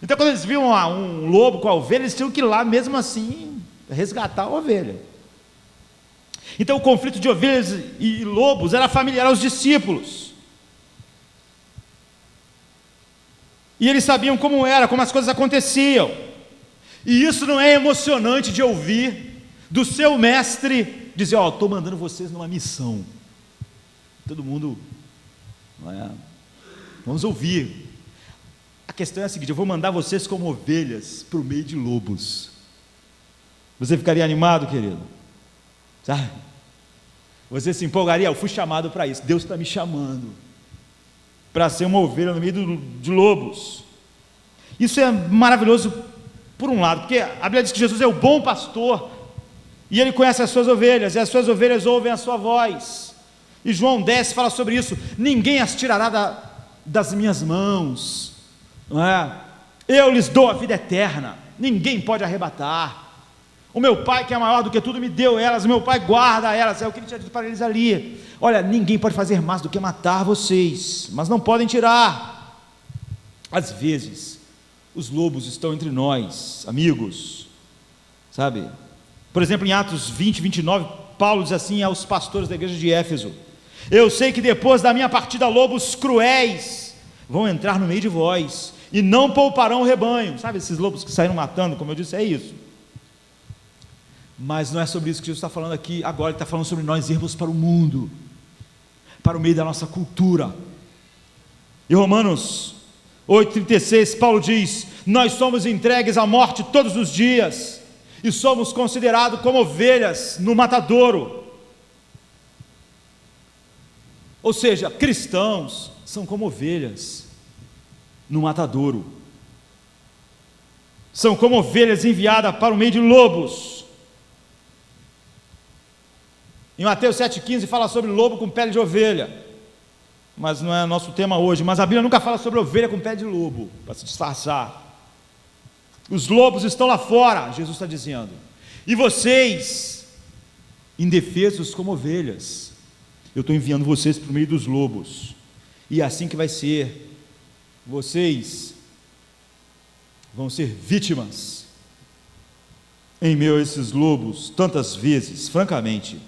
Então quando eles viam um lobo com a ovelha, eles tinham que ir lá mesmo assim resgatar a ovelha. Então o conflito de ovelhas e lobos era familiar aos discípulos, e eles sabiam como era, como as coisas aconteciam. E isso não é emocionante de ouvir do seu mestre dizer: estou mandando vocês numa missão. Todo mundo, vamos ouvir. A questão é a seguinte: eu vou mandar vocês como ovelhas para o meio de lobos. Você ficaria animado, querido? Sabe? Você se empolgaria? Eu fui chamado para isso, Deus está me chamando para ser uma ovelha no meio de lobos. Isso é maravilhoso por um lado, porque a Bíblia diz que Jesus é o bom pastor, e Ele conhece as suas ovelhas, e as suas ovelhas ouvem a sua voz. E João 10 fala sobre isso: ninguém as tirará das minhas mãos, não é? Eu lhes dou a vida eterna, ninguém pode arrebatar. O meu Pai, que é maior do que tudo, me deu elas, o meu Pai guarda elas. É o que Ele tinha dito para eles ali: olha, ninguém pode fazer mais do que matar vocês, mas não podem tirar. Às vezes os lobos estão entre nós, amigos, sabe? Por exemplo, em Atos 20, 29, Paulo diz assim aos pastores da igreja de Éfeso: eu sei que depois da minha partida lobos cruéis vão entrar no meio de vós, e não pouparão o rebanho. Sabe esses lobos que saíram matando, como eu disse, é isso. Mas não é sobre isso que Jesus está falando aqui agora. Ele está falando sobre nós irmos para o mundo, para o meio da nossa cultura. Em Romanos 8,36, Paulo diz: nós somos entregues à morte todos os dias, e somos considerados como ovelhas no matadouro. Ou seja, cristãos são como ovelhas no matadouro, são como ovelhas enviadas para o meio de lobos. Em Mateus 7,15 fala sobre lobo com pele de ovelha, mas não é nosso tema hoje. Mas a Bíblia nunca fala sobre ovelha com pele de lobo, para se disfarçar. Os lobos estão lá fora, Jesus está dizendo, e vocês, indefesos como ovelhas, eu estou enviando vocês para o meio dos lobos, e é assim que vai ser. Vocês vão ser vítimas em meio a esses lobos tantas vezes. Francamente,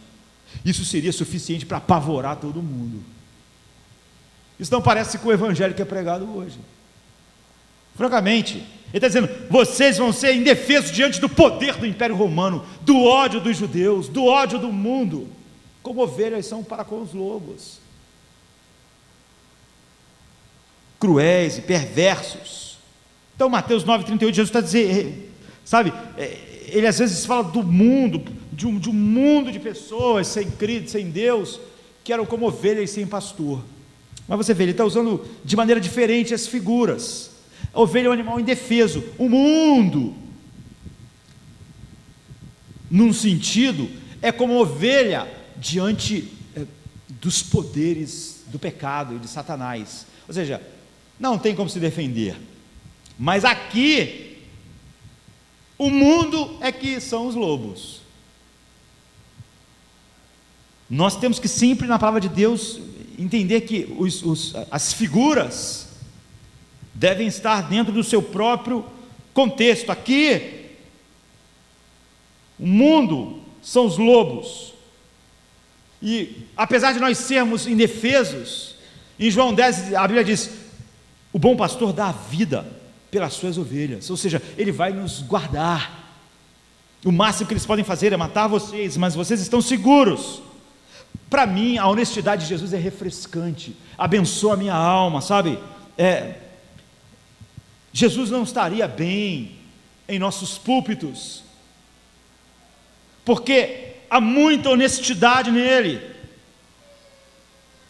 isso seria suficiente para apavorar todo mundo. Isso não parece com o evangelho que é pregado hoje. Francamente, ele está dizendo: vocês vão ser indefesos diante do poder do Império Romano, do ódio dos judeus, do ódio do mundo, como ovelhas são para com os lobos, cruéis e perversos. Então Mateus 9,38, Jesus está dizendo, sabe, ele às vezes fala do mundo, de um mundo de pessoas sem Cristo, sem Deus, que eram como ovelhas sem pastor. Mas você vê, ele está usando de maneira diferente as figuras. A ovelha é um animal indefeso. O mundo, num sentido, é como ovelha diante dos poderes do pecado e de Satanás. Ou seja, não tem como se defender. Mas aqui, o mundo é que são os lobos. Nós temos que sempre, na palavra de Deus, entender que as figuras devem estar dentro do seu próprio contexto. Aqui, o mundo são os lobos, E apesar de nós sermos indefesos, em João 10 a Bíblia diz: o bom pastor dá a vida pelas suas ovelhas, ou seja, ele vai nos guardar. O máximo que eles podem fazer é matar vocês, mas vocês estão seguros. Para mim, a honestidade de Jesus é refrescante, abençoa a minha alma, sabe? Jesus não estaria bem em nossos púlpitos, porque há muita honestidade nele.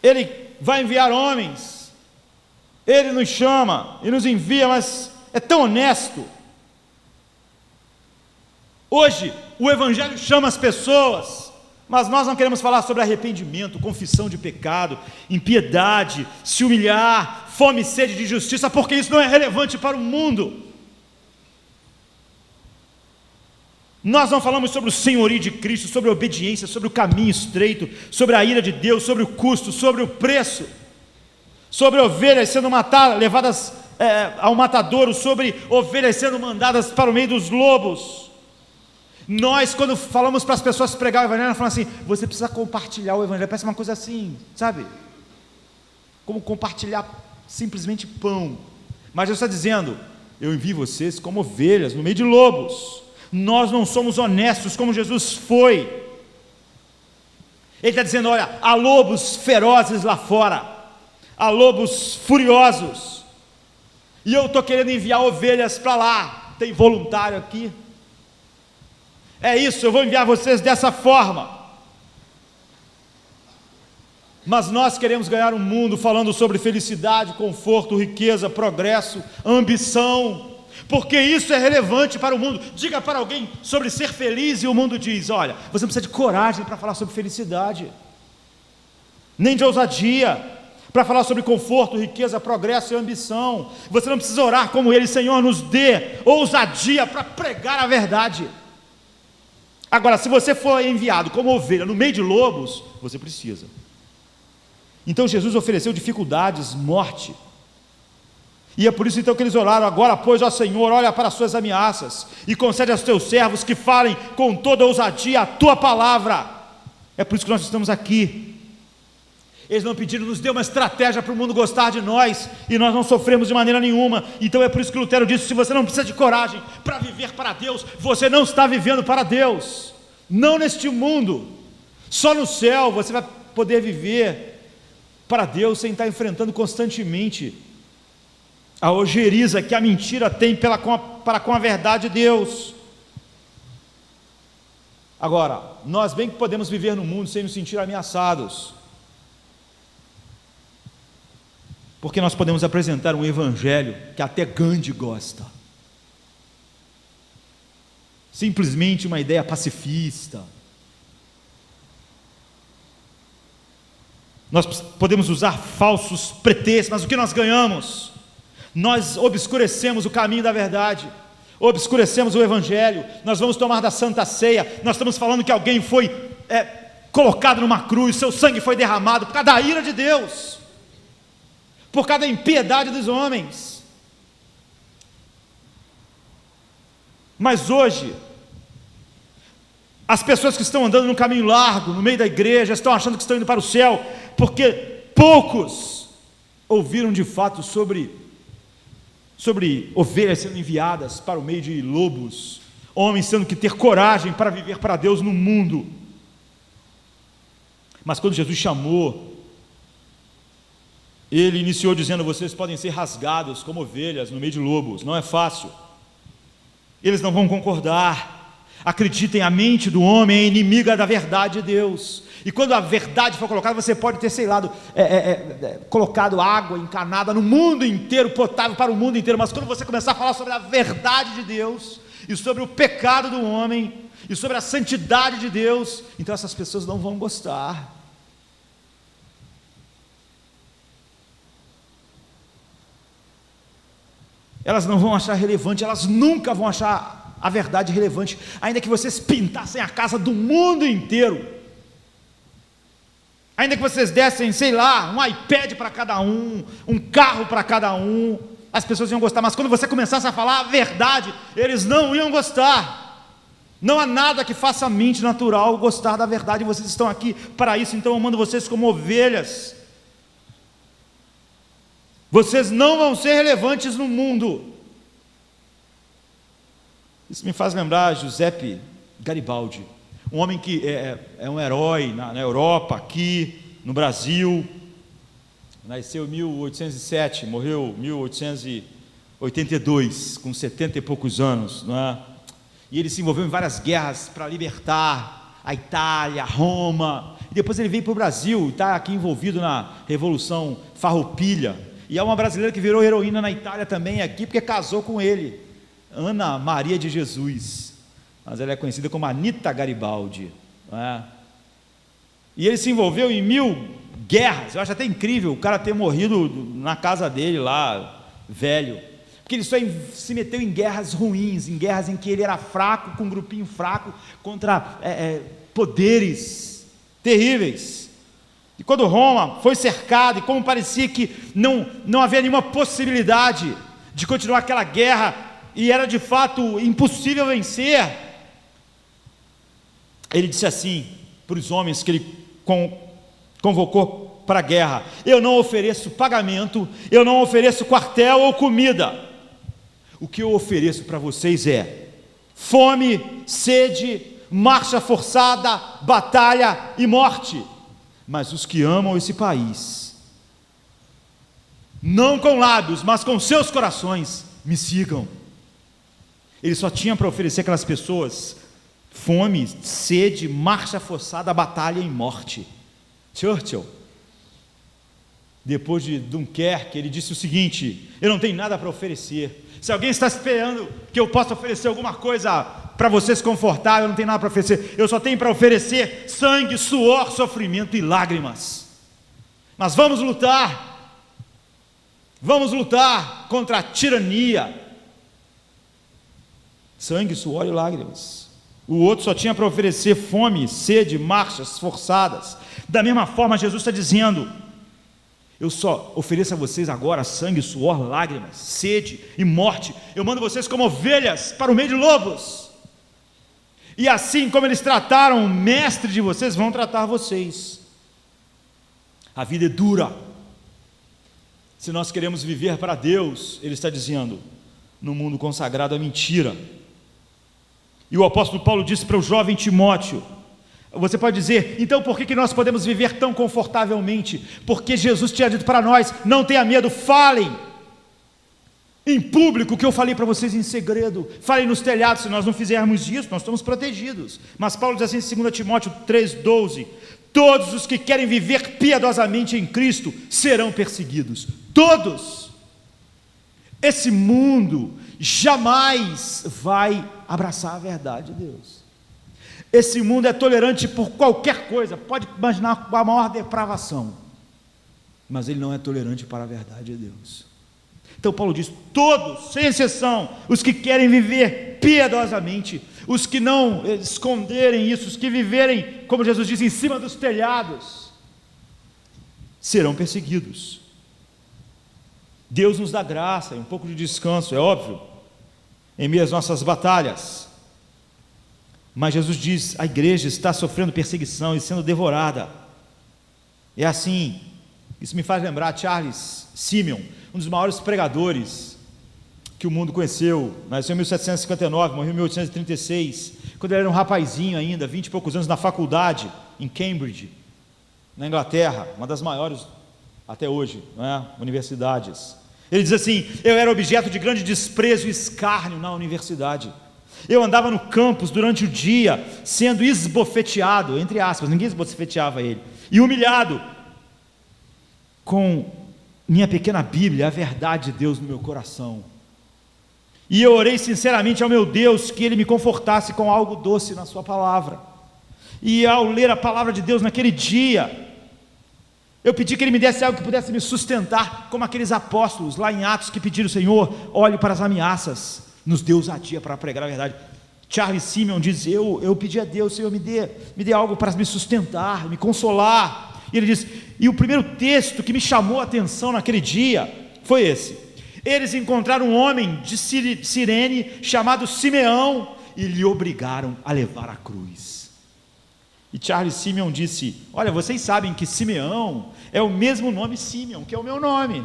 Ele vai enviar homens, ele nos chama e nos envia, mas é tão honesto. Hoje o Evangelho chama as pessoas, mas nós não queremos falar sobre arrependimento, confissão de pecado, impiedade, se humilhar, fome e sede de justiça, porque isso não é relevante para o mundo. Nós não falamos sobre o senhorio de Cristo, sobre a obediência, sobre o caminho estreito, sobre a ira de Deus, sobre o custo, sobre o preço, sobre ovelhas sendo matadas, levadas ao matadouro, sobre ovelhas sendo mandadas para o meio dos lobos. Nós, quando falamos para as pessoas pregar o Evangelho, nós falamos assim: você precisa compartilhar o Evangelho. Parece uma coisa assim, sabe? Como compartilhar simplesmente pão. Mas Jesus está dizendo: eu envio vocês como ovelhas no meio de lobos. Nós não somos honestos como Jesus foi. Ele está dizendo: olha, há lobos ferozes lá fora, há lobos furiosos, e eu estou querendo enviar ovelhas para lá. Tem voluntário aqui? É isso, eu vou enviar vocês dessa forma. Mas nós queremos ganhar um mundo falando sobre felicidade, conforto, riqueza, progresso, ambição, porque isso é relevante para o mundo. Diga para alguém sobre ser feliz e o mundo diz: olha, você não precisa de coragem para falar sobre felicidade, nem de ousadia para falar sobre conforto, riqueza, progresso e ambição. Você não precisa orar como ele: Senhor, nos dê ousadia para pregar a verdade. Agora, se você for enviado como ovelha no meio de lobos, você precisa. Então Jesus ofereceu dificuldades, morte, e é por isso então que eles oraram: agora pois, ó Senhor, olha para as suas ameaças e concede aos teus servos que falem com toda ousadia a tua palavra. É por isso que nós estamos aqui. Eles não pediram: nos dê uma estratégia para o mundo gostar de nós, e nós não sofremos de maneira nenhuma. Então é por isso que Lutero disse: se você não precisa de coragem para viver para Deus, você não está vivendo para Deus, não neste mundo. Só no céu você vai poder viver para Deus sem estar enfrentando constantemente a ojeriza que a mentira tem para com a verdade de Deus. Agora, nós bem que podemos viver no mundo sem nos sentir ameaçados, porque nós podemos apresentar um evangelho que até Gandhi gosta, simplesmente uma ideia pacifista. Nós podemos usar falsos pretextos, mas o que nós ganhamos? Nós obscurecemos o caminho da verdade, obscurecemos o Evangelho. Nós vamos tomar da Santa Ceia, nós estamos falando que alguém foi colocado numa cruz, seu sangue foi derramado por causa da ira de Deus, por causa da impiedade dos homens. Mas hoje, as pessoas que estão andando num caminho largo, no meio da igreja, estão achando que estão indo para o céu, porque poucos ouviram de fato sobre ovelhas sendo enviadas para o meio de lobos, homens tendo que ter coragem para viver para Deus no mundo. Mas quando Jesus chamou, ele iniciou dizendo: vocês podem ser rasgados como ovelhas no meio de lobos. Não é fácil, eles não vão concordar. Acreditem, a mente do homem é inimiga da verdade de Deus, e quando a verdade for colocada, você pode ter, sei lá, colocado água encanada no mundo inteiro, potável para o mundo inteiro, mas quando você começar a falar sobre a verdade de Deus, e sobre o pecado do homem, e sobre a santidade de Deus, então essas pessoas não vão gostar. Elas não vão achar relevante, elas nunca vão achar a verdade relevante, ainda que vocês pintassem a casa do mundo inteiro, ainda que vocês dessem, sei lá, um iPad para cada um carro para cada um, as pessoas iam gostar. Mas quando você começasse a falar a verdade, eles não iam gostar. Não há nada que faça a mente natural gostar da verdade, vocês estão aqui para isso, então eu mando vocês como ovelhas. Vocês não vão ser relevantes no mundo. Isso me faz lembrar Giuseppe Garibaldi, um homem que é um herói na Europa, aqui no Brasil. Nasceu em 1807, morreu em 1882, com 70 e poucos anos, não é? E ele se envolveu em várias guerras para libertar a Itália, Roma, e depois ele veio para o Brasil, e está aqui envolvido na Revolução Farroupilha, e há uma brasileira que virou heroína na Itália também, aqui, porque casou com ele, Ana Maria de Jesus, mas ela é conhecida como Anita Garibaldi, não é? E ele se envolveu em 1000 guerras, eu acho até incrível o cara ter morrido na casa dele lá, velho, porque ele só se meteu em guerras ruins, em guerras em que ele era fraco, com um grupinho fraco, contra poderes terríveis. E quando Roma foi cercada, e como parecia que não havia nenhuma possibilidade de continuar aquela guerra, e era de fato impossível vencer, ele disse assim para os homens que ele convocou para a guerra: eu não ofereço pagamento, eu não ofereço quartel ou comida, o que eu ofereço para vocês é fome, sede, marcha forçada, batalha e morte. Mas os que amam esse país, não com lábios, mas com seus corações, me sigam. Ele só tinha para oferecer aquelas pessoas fome, sede, marcha forçada, batalha e morte. Churchill, depois de Dunkerque, ele disse o seguinte: eu não tenho nada para oferecer. Se alguém está esperando que eu possa oferecer alguma coisa para você se confortar, eu não tenho nada para oferecer. Eu só tenho para oferecer sangue, suor, sofrimento e lágrimas. Mas vamos lutar contra a tirania. Sangue, suor e lágrimas. O outro só tinha para oferecer fome, sede, marchas forçadas. Da mesma forma, Jesus está dizendo: eu só ofereço a vocês agora sangue, suor, lágrimas, sede e morte. Eu mando vocês como ovelhas para o meio de lobos. E assim como eles trataram o mestre de vocês, vão tratar vocês. A vida é dura. Se nós queremos viver para Deus, ele está dizendo, no mundo consagrado à mentira. E o apóstolo Paulo disse para o jovem Timóteo: você pode dizer, então por que nós podemos viver tão confortavelmente? Porque Jesus tinha dito para nós: não tenha medo, falem em público o que eu falei para vocês em segredo, falem nos telhados. Se nós não fizermos isso, nós estamos protegidos. Mas Paulo diz assim em 2 Timóteo 3,12: todos os que querem viver piedosamente em Cristo serão perseguidos. Todos. Esse mundo jamais vai abraçar a verdade de Deus. Esse mundo é tolerante por qualquer coisa, pode imaginar a maior depravação, mas ele não é tolerante para a verdade de Deus. Então Paulo diz: todos, sem exceção, os que querem viver piedosamente, os que não esconderem isso, os que viverem, como Jesus disse, em cima dos telhados, serão perseguidos. Deus nos dá graça e um pouco de descanso, é óbvio, em meio às nossas batalhas. Mas Jesus diz: a igreja está sofrendo perseguição e sendo devorada. É assim. Isso me faz lembrar Charles Simeon, um dos maiores pregadores que o mundo conheceu. Nasceu em 1759, morreu em 1836, quando ele era um rapazinho ainda, 20 e poucos anos, na faculdade em Cambridge, na Inglaterra, uma das maiores até hoje, não é? Universidades. Ele diz assim: eu era objeto de grande desprezo e escárnio na universidade. Eu andava no campus durante o dia, sendo esbofeteado, entre aspas, ninguém esbofeteava ele, e humilhado, com minha pequena Bíblia, a verdade de Deus no meu coração. E eu orei sinceramente ao meu Deus que Ele me confortasse com algo doce na sua palavra. E ao ler a palavra de Deus naquele dia, eu pedi que Ele me desse algo que pudesse me sustentar, como aqueles apóstolos lá em Atos que pediram: Senhor, olhe para as ameaças, nos dê ousadia para pregar a verdade. Charles Simeon diz: eu pedi a Deus: Senhor, me dê algo para me sustentar, me consolar. E ele diz, e o primeiro texto que me chamou a atenção naquele dia foi esse: eles encontraram um homem de Cirene chamado Simeão, e lhe obrigaram a levar a cruz. E Charles Simeon disse: olha, vocês sabem que Simeão é o mesmo nome Simeon, que é o meu nome.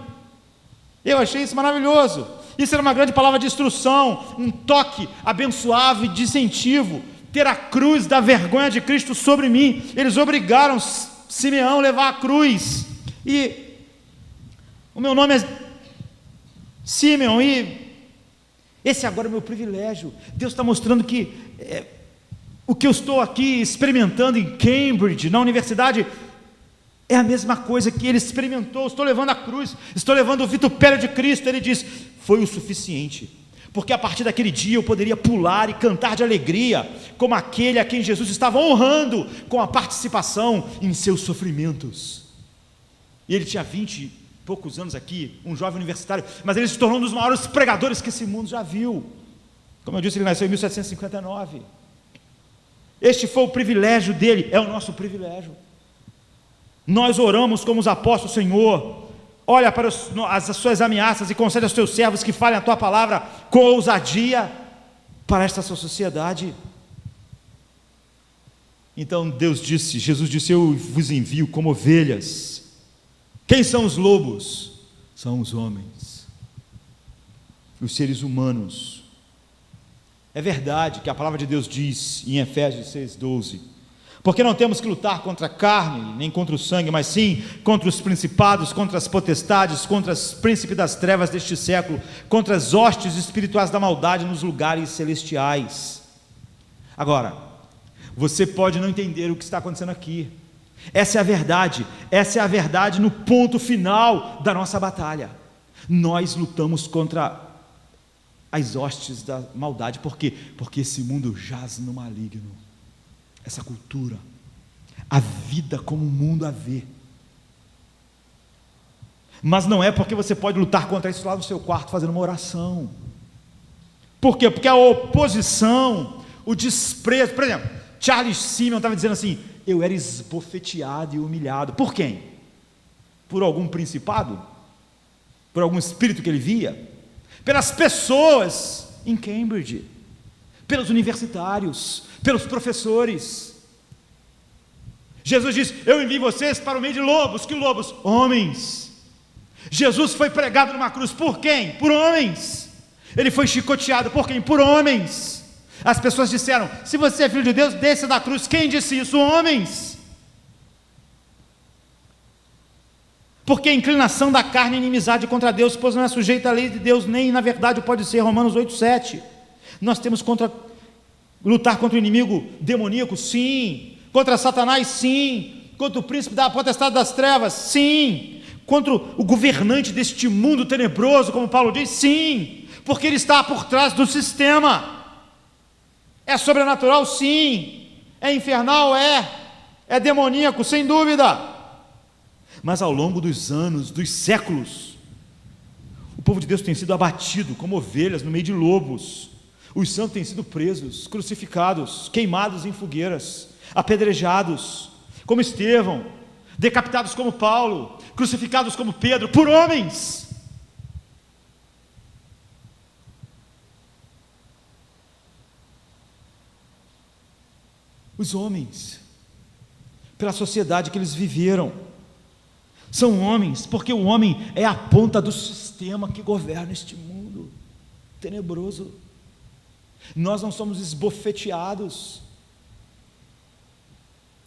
Eu achei isso maravilhoso. Isso era uma grande palavra de instrução, um toque abençoável e de incentivo, ter a cruz da vergonha de Cristo sobre mim. Eles obrigaram Simeão a levar a cruz, e o meu nome é Simeon, e esse agora é o meu privilégio. Deus está mostrando que o que eu estou aqui experimentando em Cambridge, na universidade, é a mesma coisa que ele experimentou. Estou levando a cruz, estou levando o vitupério de Cristo. Ele diz: foi o suficiente, porque a partir daquele dia eu poderia pular e cantar de alegria, como aquele a quem Jesus estava honrando com a participação em seus sofrimentos. E ele tinha 20 e poucos anos aqui, um jovem universitário, mas ele se tornou um dos maiores pregadores que esse mundo já viu. Como eu disse, ele nasceu em 1759. Este foi o privilégio dele, é o nosso privilégio. Nós oramos como os apóstolos: Senhor, olha para as suas ameaças e concede aos teus servos que falem a tua palavra com ousadia para esta sua sociedade. Então Jesus disse: eu vos envio como ovelhas. Quem são os lobos? São os homens, os seres humanos. É verdade que a palavra de Deus diz em Efésios 6,12: porque não temos que lutar contra a carne, nem contra o sangue, mas sim contra os principados, contra as potestades, contra os príncipes das trevas deste século, contra as hostes espirituais da maldade nos lugares celestiais. Agora, você pode não entender o que está acontecendo aqui. Essa é a verdade no ponto final da nossa batalha. Nós lutamos contra as hostes da maldade. Por quê? Porque esse mundo jaz no maligno. Essa cultura, a vida como o mundo a vê. Mas não é porque você pode lutar contra isso lá no seu quarto fazendo uma oração. Por quê? Porque a oposição, o desprezo. Por exemplo, Charles Simeon estava dizendo assim: eu era esbofeteado e humilhado. Por quem? Por algum principado? Por algum espírito que ele via? Pelas pessoas em Cambridge, pelos universitários, pelos professores. Jesus diz: eu envio vocês para o meio de lobos. Que lobos? Homens. Jesus foi pregado numa cruz por quem? Por homens. Ele foi chicoteado por quem? Por homens. As pessoas disseram: se você é filho de Deus, desça da cruz. Quem disse isso? Homens. Porque a inclinação da carne é inimizade contra Deus, pois não é sujeita à lei de Deus, nem na verdade pode ser. Romanos 8,7. Nós temos lutar contra o inimigo demoníaco? Sim. Contra Satanás? Sim. Contra o príncipe da potestade das trevas? Sim. Contra o governante deste mundo tenebroso, como Paulo diz? Sim. Porque ele está por trás do sistema. É sobrenatural? Sim. É infernal? É demoníaco? Sem dúvida. Mas ao longo dos anos, dos séculos, o povo de Deus tem sido abatido como ovelhas no meio de lobos. Os santos têm sido presos, crucificados, queimados em fogueiras, apedrejados, como Estevão, decapitados como Paulo, crucificados como Pedro, por homens. Os homens, pela sociedade que eles viveram. São homens, porque o homem é a ponta do sistema que governa este mundo tenebroso. Nós não somos esbofeteados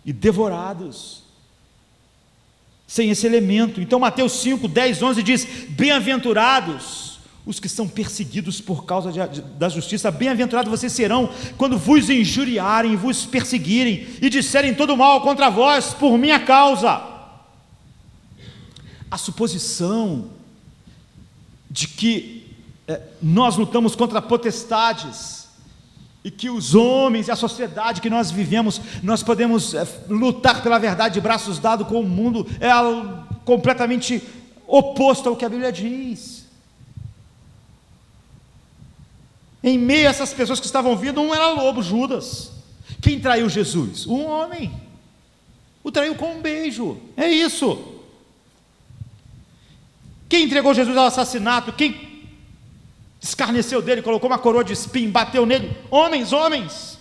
e devorados sem esse elemento. Então Mateus 5, 10, 11 diz: bem-aventurados os que são perseguidos por causa da justiça, bem-aventurados vocês serão quando vos injuriarem, vos perseguirem e disserem todo mal contra vós por minha causa. A suposição de que nós lutamos contra potestades e que os homens e a sociedade que nós vivemos, nós podemos lutar pela verdade de braços dados com o mundo, é algo completamente oposto ao que a Bíblia diz. Em meio a essas pessoas que estavam vindo, um era lobo, Judas. Quem traiu Jesus? Um homem. O traiu com um beijo. É isso. Quem entregou Jesus ao assassinato? Quem escarneceu dele, colocou uma coroa de espinho, bateu nele. Homens, homens!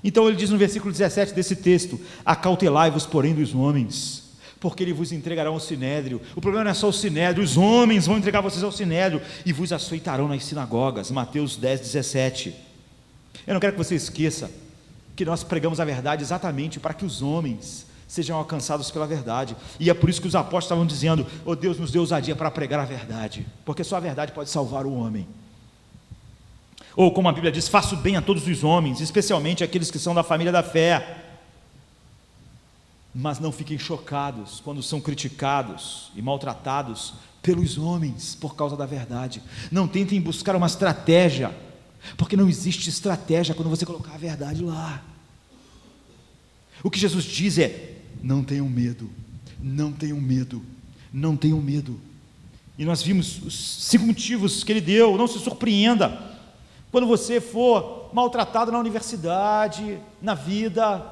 Então ele diz no versículo 17 desse texto: acautelai-vos, porém, dos homens, porque ele vos entregará ao sinédrio. O problema não é só o sinédrio, os homens vão entregar vocês ao sinédrio e vos açoitarão nas sinagogas. Mateus 10, 17. Eu não quero que você esqueça que nós pregamos a verdade exatamente para que os homens sejam alcançados pela verdade, e é por isso que os apóstolos estavam dizendo: oh Deus, nos dê ousadia para pregar a verdade, porque só a verdade pode salvar o homem. Ou como a Bíblia diz: faça o bem a todos os homens, especialmente aqueles que são da família da fé, mas não fiquem chocados quando são criticados e maltratados pelos homens por causa da verdade. Não tentem buscar uma estratégia, porque não existe estratégia quando você colocar a verdade lá. O que Jesus diz é: não tenham medo, não tenham medo, não tenham medo. E nós vimos os 5 motivos que ele deu. Não se surpreenda quando você for maltratado na universidade, na vida,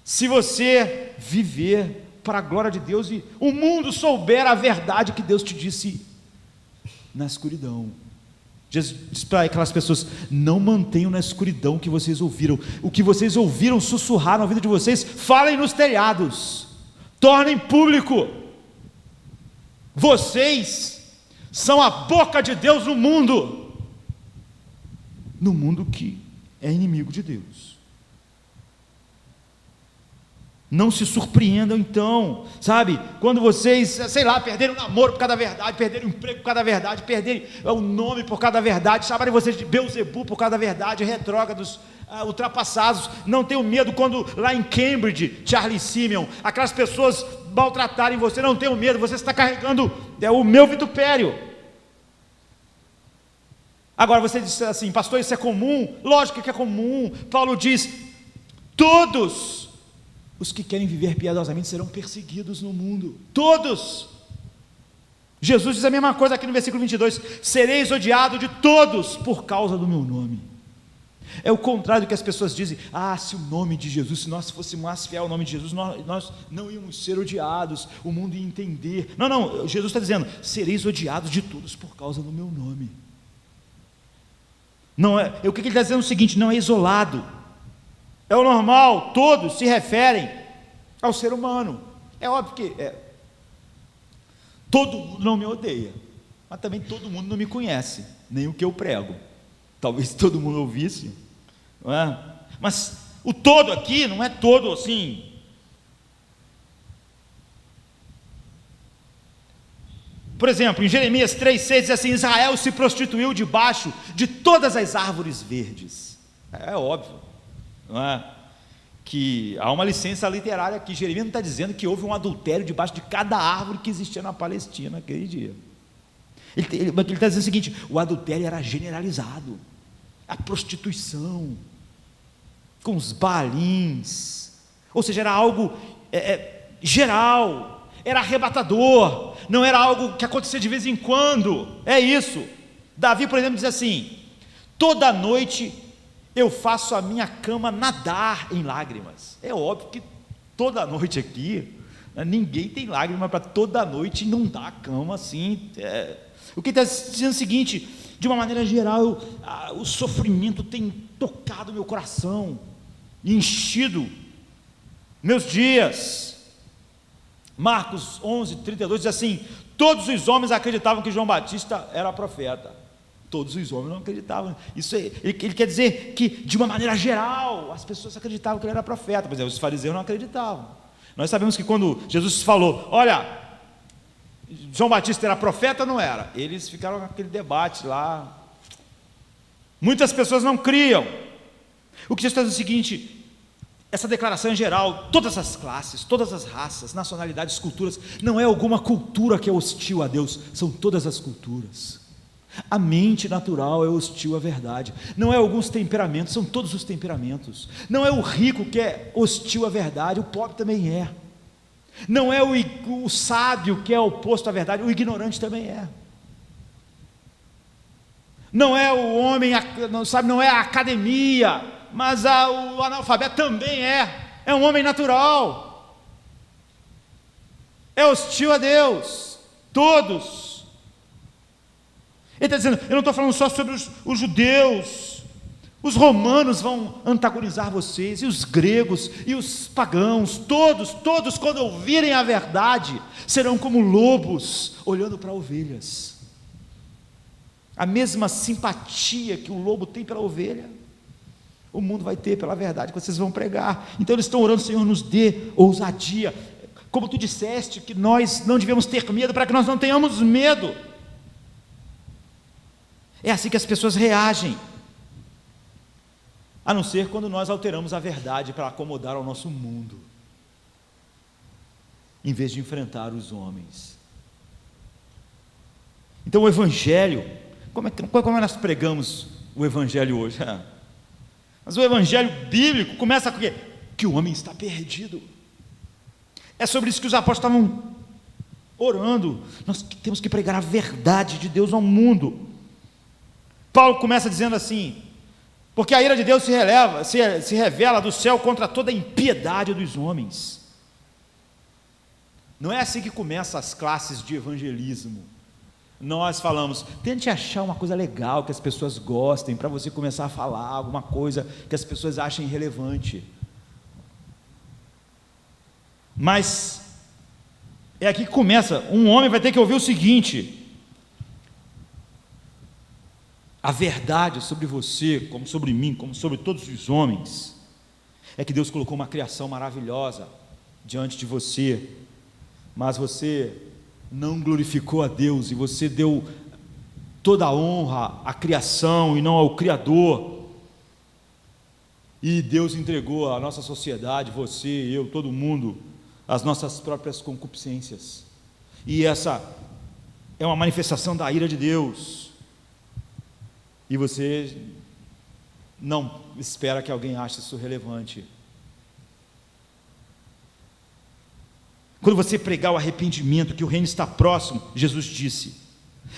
se você viver para a glória de Deus e o mundo souber a verdade que Deus te disse na escuridão. Jesus diz para aquelas pessoas: não mantenham na escuridão o que vocês ouviram. O que vocês ouviram sussurrar na vida de vocês, falem nos telhados, tornem público. Vocês são a boca de Deus no mundo que é inimigo de Deus. Não se surpreendam então, sabe, quando vocês, sei lá, perderem o namoro por causa da verdade, perderem o emprego por causa da verdade, perderem o nome por causa da verdade, chamarem vocês de Beelzebub por causa da verdade, retrógrados, ultrapassados. Não tenham medo quando lá em Cambridge, Charlie Simeon, aquelas pessoas maltratarem você. Não tenham medo, você está carregando o meu vitupério. Agora você diz assim: pastor, isso é comum? Lógico que é comum. Paulo diz: todos os que querem viver piedosamente serão perseguidos no mundo, todos. Jesus diz a mesma coisa aqui no versículo 22: sereis odiado de todos por causa do meu nome. É o contrário do que as pessoas dizem: se o nome de Jesus, se nós fôssemos mais fiel ao nome de Jesus, nós não íamos ser odiados, o mundo ia entender. Não, Jesus está dizendo: sereis odiados de todos por causa do meu nome. Não é, o que ele está dizendo é o seguinte: não é isolado, é o normal. Todos se referem ao ser humano. É óbvio que todo mundo não me odeia, mas também todo mundo não me conhece, nem o que eu prego. Talvez todo mundo ouvisse, não é? Mas o todo aqui não é todo assim. Por exemplo, em Jeremias 3,6 diz assim: Israel se prostituiu debaixo de todas as árvores verdes. É óbvio, não é? Que há uma licença literária aqui. Jeremias não está dizendo que houve um adultério debaixo de cada árvore que existia na Palestina naquele dia. Ele está dizendo o seguinte: o adultério era generalizado, a prostituição com os baalins, ou seja, era algo geral, era arrebatador, não era algo que acontecia de vez em quando. É isso. Davi, por exemplo, diz assim: toda noite eu faço a minha cama nadar em lágrimas. É óbvio que toda noite aqui, ninguém tem lágrima para toda noite inundar a cama assim. O que está dizendo é o seguinte: de uma maneira geral, o sofrimento tem tocado meu coração, enchido meus dias. Marcos 11:32 diz assim: todos os homens acreditavam que João Batista era profeta. Todos os homens não acreditavam. Ele quer dizer que, de uma maneira geral, as pessoas acreditavam que ele era profeta. Por exemplo, os fariseus não acreditavam. Nós sabemos que quando Jesus falou: olha, João Batista era profeta ou não era? Eles ficaram naquele debate lá. Muitas pessoas não criam. O que Jesus está dizendo é o seguinte: essa declaração em geral, todas as classes, todas as raças, nacionalidades, culturas, não é alguma cultura que é hostil a Deus, são todas as culturas. A mente natural é hostil à verdade. Não é alguns temperamentos, são todos os temperamentos. Não é o rico que é hostil à verdade, o pobre também é. Não é o sábio que é oposto à verdade, o ignorante também é. Não é o homem, não é a academia, mas o analfabeto também é um homem natural, é hostil a Deus, todos. Ele está dizendo, eu não estou falando só sobre os judeus, os romanos vão antagonizar vocês, e os gregos, e os pagãos, todos quando ouvirem a verdade, serão como lobos, olhando para ovelhas. A mesma simpatia que o lobo tem pela ovelha, o mundo vai ter pela verdade que vocês vão pregar. Então eles estão orando, Senhor, nos dê ousadia, como tu disseste, que nós não devemos ter medo, para que nós não tenhamos medo. É assim que as pessoas reagem, a não ser quando nós alteramos a verdade para acomodar ao nosso mundo, em vez de enfrentar os homens. Então o Evangelho, como nós pregamos o Evangelho hoje? Mas o Evangelho bíblico começa com o quê? Que o homem está perdido. É sobre isso que os apóstolos estavam orando. Nós temos que pregar a verdade de Deus ao mundo. Paulo começa dizendo assim, porque a ira de Deus se revela do céu contra toda a impiedade dos homens. Não é assim que começam as classes de evangelismo. Nós falamos, tente achar uma coisa legal que as pessoas gostem, para você começar a falar alguma coisa que as pessoas achem relevante. Mas é aqui que começa, um homem vai ter que ouvir o seguinte: a verdade sobre você, como sobre mim, como sobre todos os homens, é que Deus colocou uma criação maravilhosa diante de você, mas você não glorificou a Deus, e você deu toda a honra à criação e não ao Criador, e Deus entregou à nossa sociedade, você, eu, todo mundo, as nossas próprias concupiscências, e essa é uma manifestação da ira de Deus, e você não espera que alguém ache isso relevante. Quando você pregar o arrependimento, que o reino está próximo, Jesus disse,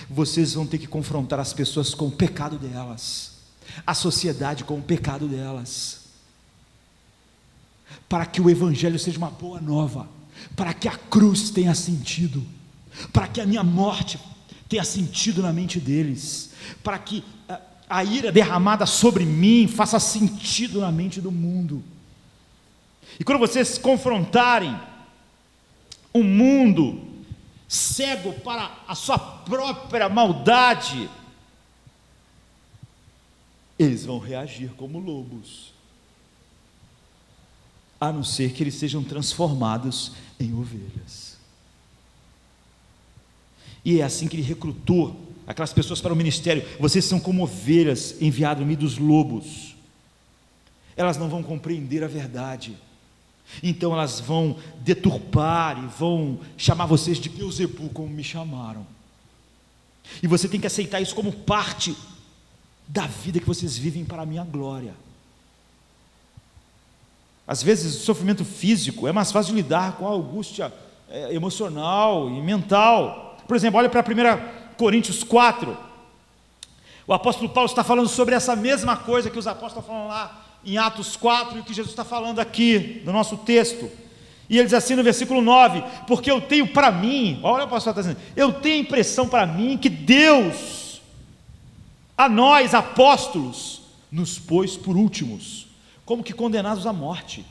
vocês vão ter que confrontar as pessoas com o pecado delas, a sociedade com o pecado delas, para que o Evangelho seja uma boa nova, para que a cruz tenha sentido, para que a minha morte tenha sentido na mente deles, para que a ira derramada sobre mim faça sentido na mente do mundo. E quando vocês confrontarem um mundo cego para a sua própria maldade, eles vão reagir como lobos, a não ser que eles sejam transformados em ovelhas. E é assim que ele recrutou aquelas pessoas para o ministério. Vocês são como ovelhas enviadas no meio dos lobos. Elas não vão compreender a verdade, então elas vão deturpar e vão chamar vocês de Beuzebu, como me chamaram. E você tem que aceitar isso como parte da vida que vocês vivem para a minha glória. Às vezes o sofrimento físico é mais fácil de lidar com a angústia emocional e mental. Por exemplo, olha para 1 Coríntios 4, o apóstolo Paulo está falando sobre essa mesma coisa que os apóstolos falam lá em Atos 4, e o que Jesus está falando aqui no nosso texto, e ele diz assim no versículo 9, porque eu tenho para mim, olha o apóstolo está dizendo, eu tenho a impressão para mim que Deus, a nós apóstolos, nos pôs por últimos, como que condenados à morte,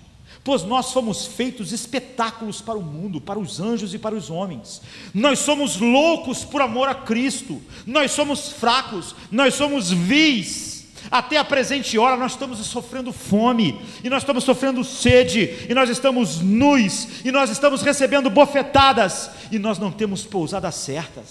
pois nós fomos feitos espetáculos para o mundo, para os anjos e para os homens. Nós somos loucos por amor a Cristo, nós somos fracos, nós somos vis. Até a presente hora nós estamos sofrendo fome, e nós estamos sofrendo sede, e nós estamos nus, e nós estamos recebendo bofetadas, e nós não temos pousada certa,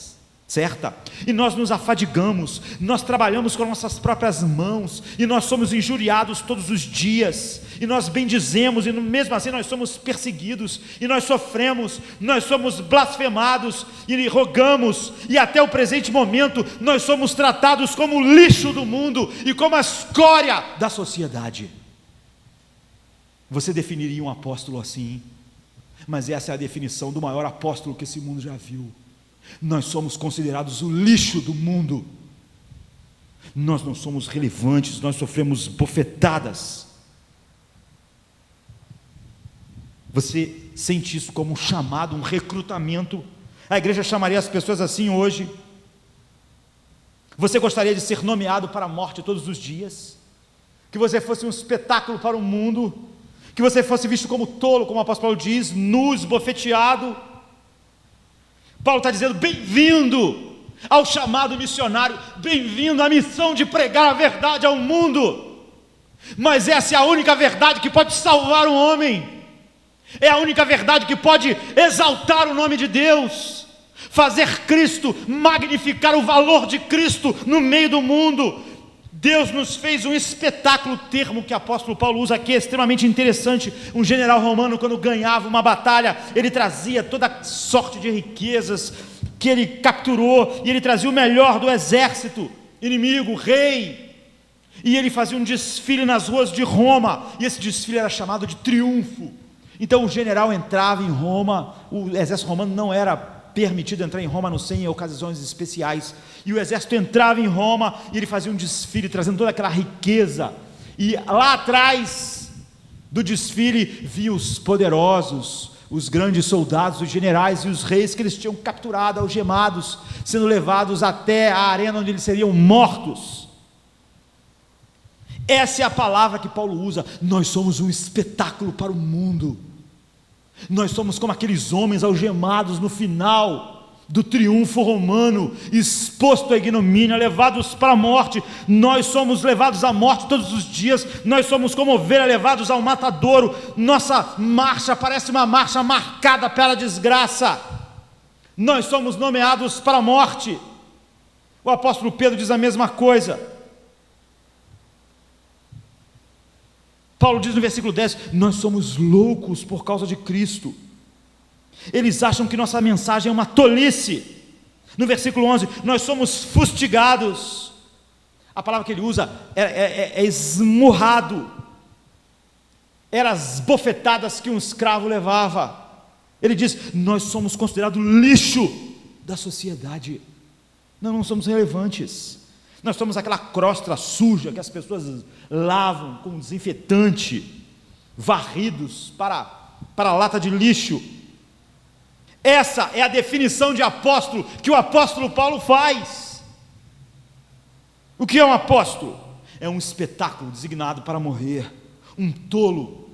e nós nos afadigamos, nós trabalhamos com nossas próprias mãos, e nós somos injuriados todos os dias, e nós bendizemos, e mesmo assim nós somos perseguidos, e nós sofremos, nós somos blasfemados, e rogamos, e até o presente momento nós somos tratados como o lixo do mundo, e como a escória da sociedade. Você definiria um apóstolo assim? Mas essa é a definição do maior apóstolo que esse mundo já viu. Nós somos considerados o lixo do mundo, nós não somos relevantes, nós sofremos bofetadas. Você sente isso como um chamado, um recrutamento? A igreja chamaria as pessoas assim hoje, Você gostaria de ser nomeado para a morte todos os dias? Que você fosse um espetáculo para o mundo? Que você fosse visto como tolo, como o apóstolo Paulo diz, nu, esbofeteado? Paulo está dizendo: bem-vindo ao chamado missionário, bem-vindo à missão de pregar a verdade ao mundo. Mas essa é a única verdade que pode salvar um homem, é a única verdade que pode exaltar o nome de Deus, fazer Cristo, magnificar o valor de Cristo no meio do mundo. Deus nos fez um espetáculo. O termo que o apóstolo Paulo usa aqui é extremamente interessante. Um general romano, quando ganhava uma batalha, ele trazia toda sorte de riquezas que ele capturou, e ele trazia o melhor do exército inimigo, o rei, e ele fazia um desfile nas ruas de Roma, e esse desfile era chamado de triunfo. Então o general entrava em Roma, o exército romano não era permitido entrar em Roma, a não ser em ocasiões especiais, e o exército entrava em Roma, e ele fazia um desfile, trazendo toda aquela riqueza, e lá atrás do desfile, via os poderosos, os grandes soldados, os generais e os reis que eles tinham capturado, algemados, sendo levados até a arena onde eles seriam mortos. Essa é a palavra que Paulo usa: nós somos um espetáculo para o mundo. Nós somos como aqueles homens algemados no final do triunfo romano, exposto à ignomínia, levados para a morte. Nós somos levados à morte todos os dias. Nós somos como ovelha levados ao matadouro. Nossa marcha parece uma marcha marcada pela desgraça. Nós somos nomeados para a morte. O apóstolo Pedro diz a mesma coisa. Paulo diz no versículo 10, nós somos loucos por causa de Cristo. Eles acham que nossa mensagem é uma tolice. No versículo 11, nós somos fustigados. A palavra que ele usa é esmurrado. Eram as bofetadas que um escravo levava. Ele diz, nós somos considerados lixo da sociedade. Nós não somos relevantes. Nós somos aquela crosta suja que as pessoas lavam com desinfetante, varridos para a lata de lixo. Essa é a definição de apóstolo que o apóstolo Paulo faz. O que é um apóstolo? É um espetáculo designado para morrer, um tolo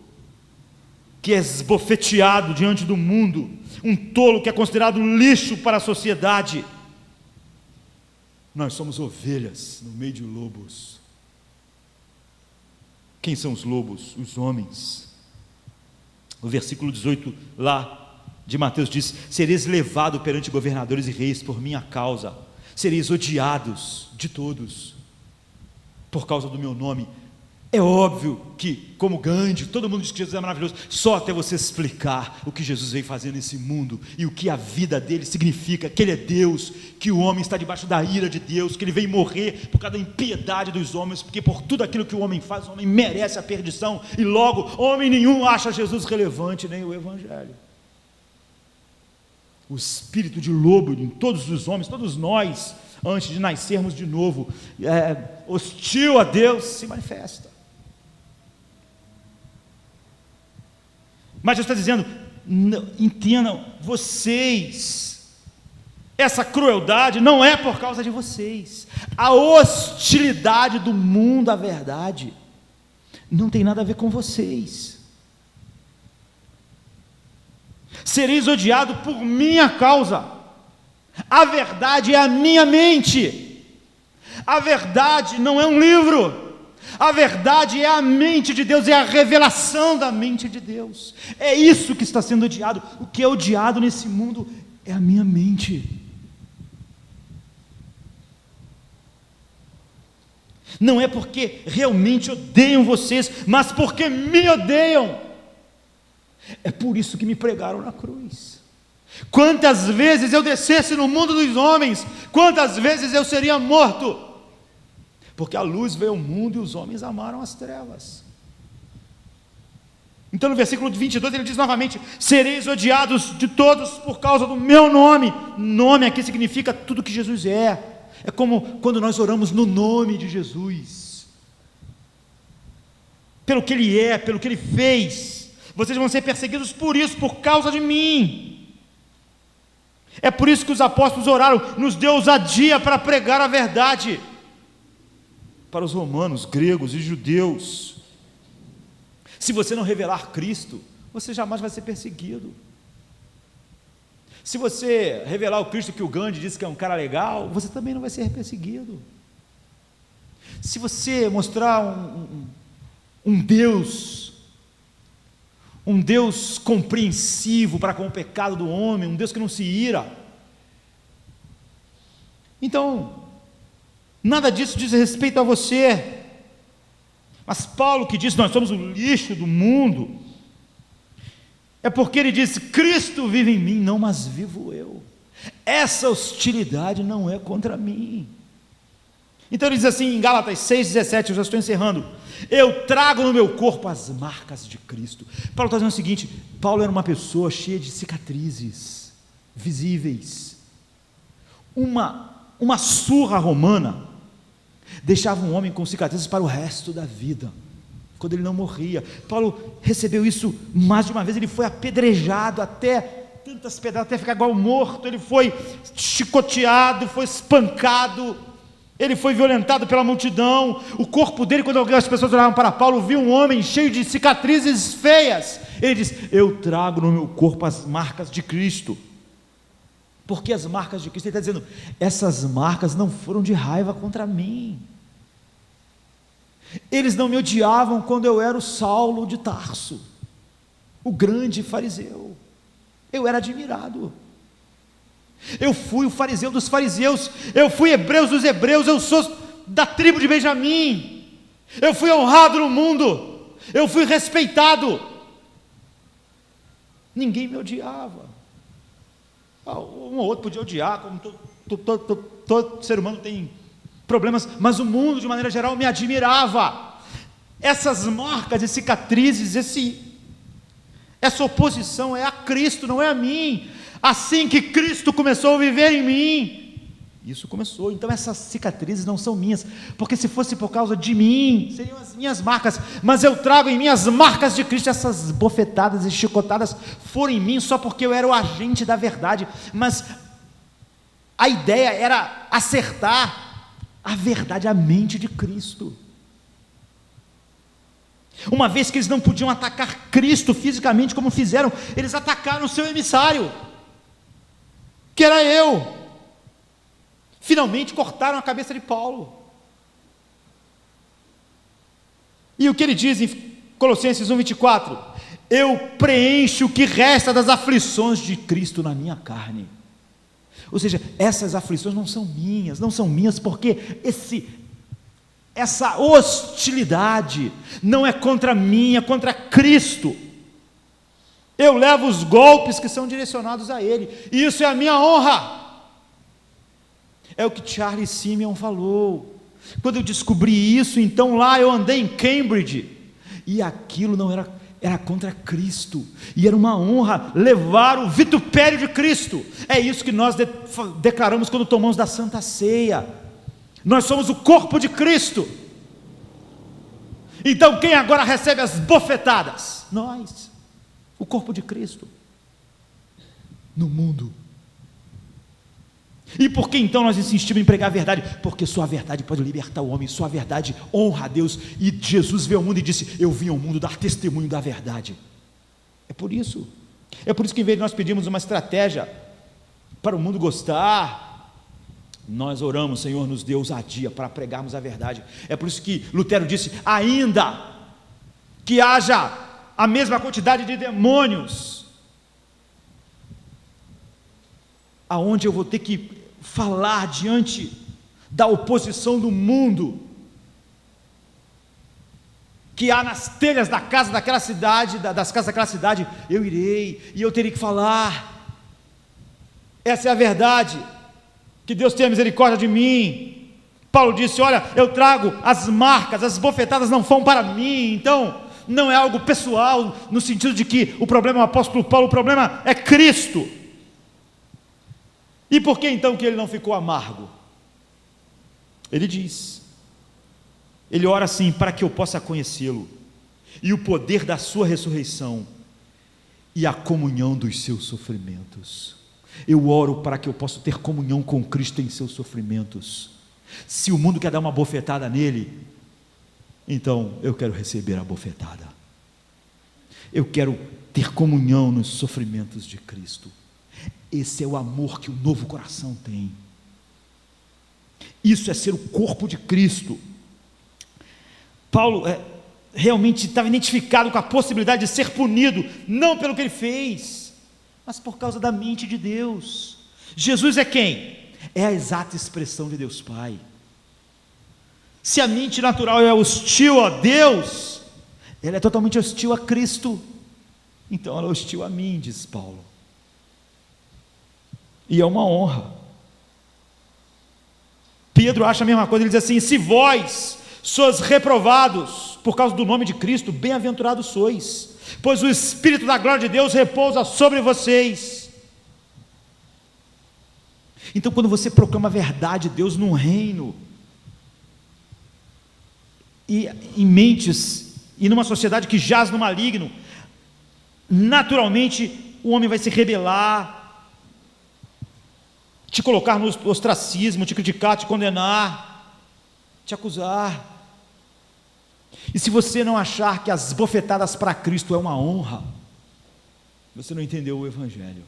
que é esbofeteado diante do mundo, um tolo que é considerado lixo para a sociedade. Nós somos ovelhas no meio de lobos. Quem são os lobos? Os homens. O versículo 18 lá de Mateus diz, sereis levados perante governadores e reis por minha causa, sereis odiados de todos, por causa do meu nome. É óbvio que, como Gandhi, todo mundo diz que Jesus é maravilhoso, só até você explicar o que Jesus veio fazer nesse mundo, e o que a vida dele significa, que ele é Deus, que o homem está debaixo da ira de Deus, que ele veio morrer por causa da impiedade dos homens, porque por tudo aquilo que o homem faz, o homem merece a perdição, e logo, homem nenhum acha Jesus relevante, nem o Evangelho. O espírito de lobo em todos os homens, todos nós, antes de nascermos de novo, hostil a Deus, se manifesta. Mas Jesus está dizendo, entendam, vocês, essa crueldade não é por causa de vocês, a hostilidade do mundo à verdade, não tem nada a ver com vocês. Sereis odiados por minha causa, a verdade é a minha mente, a verdade não é um livro, a verdade é a mente de Deus, é a revelação da mente de Deus, é isso que está sendo odiado. O que é odiado nesse mundo é a minha mente. Não é porque realmente odeiam vocês, mas porque me odeiam. É por isso que me pregaram na cruz. Quantas vezes eu descesse no mundo dos homens, quantas vezes eu seria morto, porque a luz veio ao mundo e os homens amaram as trevas. Então no versículo 22 ele diz novamente, sereis odiados de todos por causa do meu nome. Nome aqui significa tudo que Jesus é como quando nós oramos no nome de Jesus, pelo que ele é, pelo que ele fez. Vocês vão ser perseguidos por isso, por causa de mim. É por isso que os apóstolos oraram: nos dê ousadia para pregar a verdade para os romanos, gregos e judeus. Se você não revelar Cristo, você jamais vai ser perseguido. Se você revelar o Cristo que o Gandhi disse que é um cara legal, você também não vai ser perseguido. Se você mostrar um Deus compreensivo para com o pecado do homem, um Deus que não se ira, então, nada disso diz respeito a você. Mas Paulo, que diz nós somos o lixo do mundo, é porque ele disse: Cristo vive em mim, não mais vivo eu. Essa hostilidade não é contra mim. Então ele diz assim em Gálatas 6,17, eu já estou encerrando: eu trago no meu corpo as marcas de Cristo. Paulo está dizendo o seguinte: Paulo era uma pessoa cheia de cicatrizes visíveis. Uma surra romana deixava um homem com cicatrizes para o resto da vida, quando ele não morria. Paulo recebeu isso mais de uma vez. Ele foi apedrejado até tantas pedradas, até ficar igual morto. Ele foi chicoteado, foi espancado, ele foi violentado pela multidão. O corpo dele, quando as pessoas olhavam para Paulo, viu um homem cheio de cicatrizes feias. Ele diz: eu trago no meu corpo as marcas de Cristo. Porque as marcas de Cristo, ele está dizendo, essas marcas não foram de raiva contra mim. Eles não me odiavam quando eu era o Saulo de Tarso, o grande fariseu. Eu era admirado. Eu fui o fariseu dos fariseus, eu fui hebreu dos hebreus, eu sou da tribo de Benjamim, eu fui honrado no mundo, eu fui respeitado. Ninguém me odiava. Um ou outro podia odiar, como todo ser humano tem problemas, mas o mundo de maneira geral me admirava. Essas marcas e cicatrizes, essa oposição é a Cristo, não é a mim. Assim que Cristo começou a viver em mim, isso começou. Então essas cicatrizes não são minhas, porque se fosse por causa de mim, seriam as minhas marcas, mas eu trago em mim as marcas de Cristo. Essas bofetadas e chicotadas foram em mim só porque eu era o agente da verdade, mas a ideia era acertar a verdade, a mente de Cristo. Uma vez que eles não podiam atacar Cristo fisicamente como fizeram, eles atacaram o seu emissário, que era eu. Finalmente cortaram a cabeça de Paulo. E o que ele diz em Colossenses 1,24? Eu preencho o que resta das aflições de Cristo na minha carne. Ou seja, essas aflições não são minhas, porque essa hostilidade não é contra mim, é contra Cristo. Eu levo os golpes que são direcionados a Ele, e isso é a minha honra. É o que Charles Simeon falou. Quando eu descobri isso, então lá eu andei em Cambridge, e aquilo não era contra Cristo, e era uma honra levar o vitupério de Cristo. É isso que nós declaramos quando tomamos da Santa Ceia. Nós somos o corpo de Cristo. Então quem agora recebe as bofetadas? Nós, o corpo de Cristo, no mundo. E por que então nós insistimos em pregar a verdade? Porque só a verdade pode libertar o homem, só a verdade honra a Deus. E Jesus veio ao mundo e disse: eu vim ao mundo dar testemunho da verdade. É por isso que em vez de nós pedirmos uma estratégia para o mundo gostar, nós oramos: Senhor, nos dê ousadia para pregarmos a verdade. É por isso que Lutero disse: ainda que haja a mesma quantidade de demônios, aonde eu vou ter que falar diante da oposição do mundo, que há nas telhas da casa daquela cidade, das casas daquela cidade, eu irei, e eu terei que falar. Essa é a verdade. Que Deus tenha misericórdia de mim. Paulo disse: olha, eu trago as marcas, as bofetadas não foram para mim. Então não é algo pessoal, no sentido de que o problema é o apóstolo Paulo, o problema é Cristo. E por que então que ele não ficou amargo? Ele diz, ele ora assim: para que eu possa conhecê-lo, e o poder da sua ressurreição, e a comunhão dos seus sofrimentos. Eu oro para que eu possa ter comunhão com Cristo em seus sofrimentos. Se o mundo quer dar uma bofetada nele, então eu quero receber a bofetada. Eu quero ter comunhão nos sofrimentos de Cristo. Esse é o amor que o novo coração tem. Isso é ser o corpo de Cristo. Paulo realmente estava identificado com a possibilidade de ser punido, não pelo que ele fez, mas por causa da mente de Deus. Jesus é quem? É a exata expressão de Deus Pai. Se a mente natural é hostil a Deus, ela é totalmente hostil a Cristo. Então ela é hostil a mim, diz Paulo. E é uma honra. Pedro acha a mesma coisa, ele diz assim: se vós sois reprovados por causa do nome de Cristo, bem-aventurados sois, pois o Espírito da glória de Deus repousa sobre vocês. Então, quando você proclama a verdade de Deus num reino, e em mentes, e numa sociedade que jaz no maligno, naturalmente o homem vai se rebelar, te colocar no ostracismo, te criticar, te condenar, te acusar. E se você não achar que as bofetadas para Cristo é uma honra, você não entendeu o Evangelho,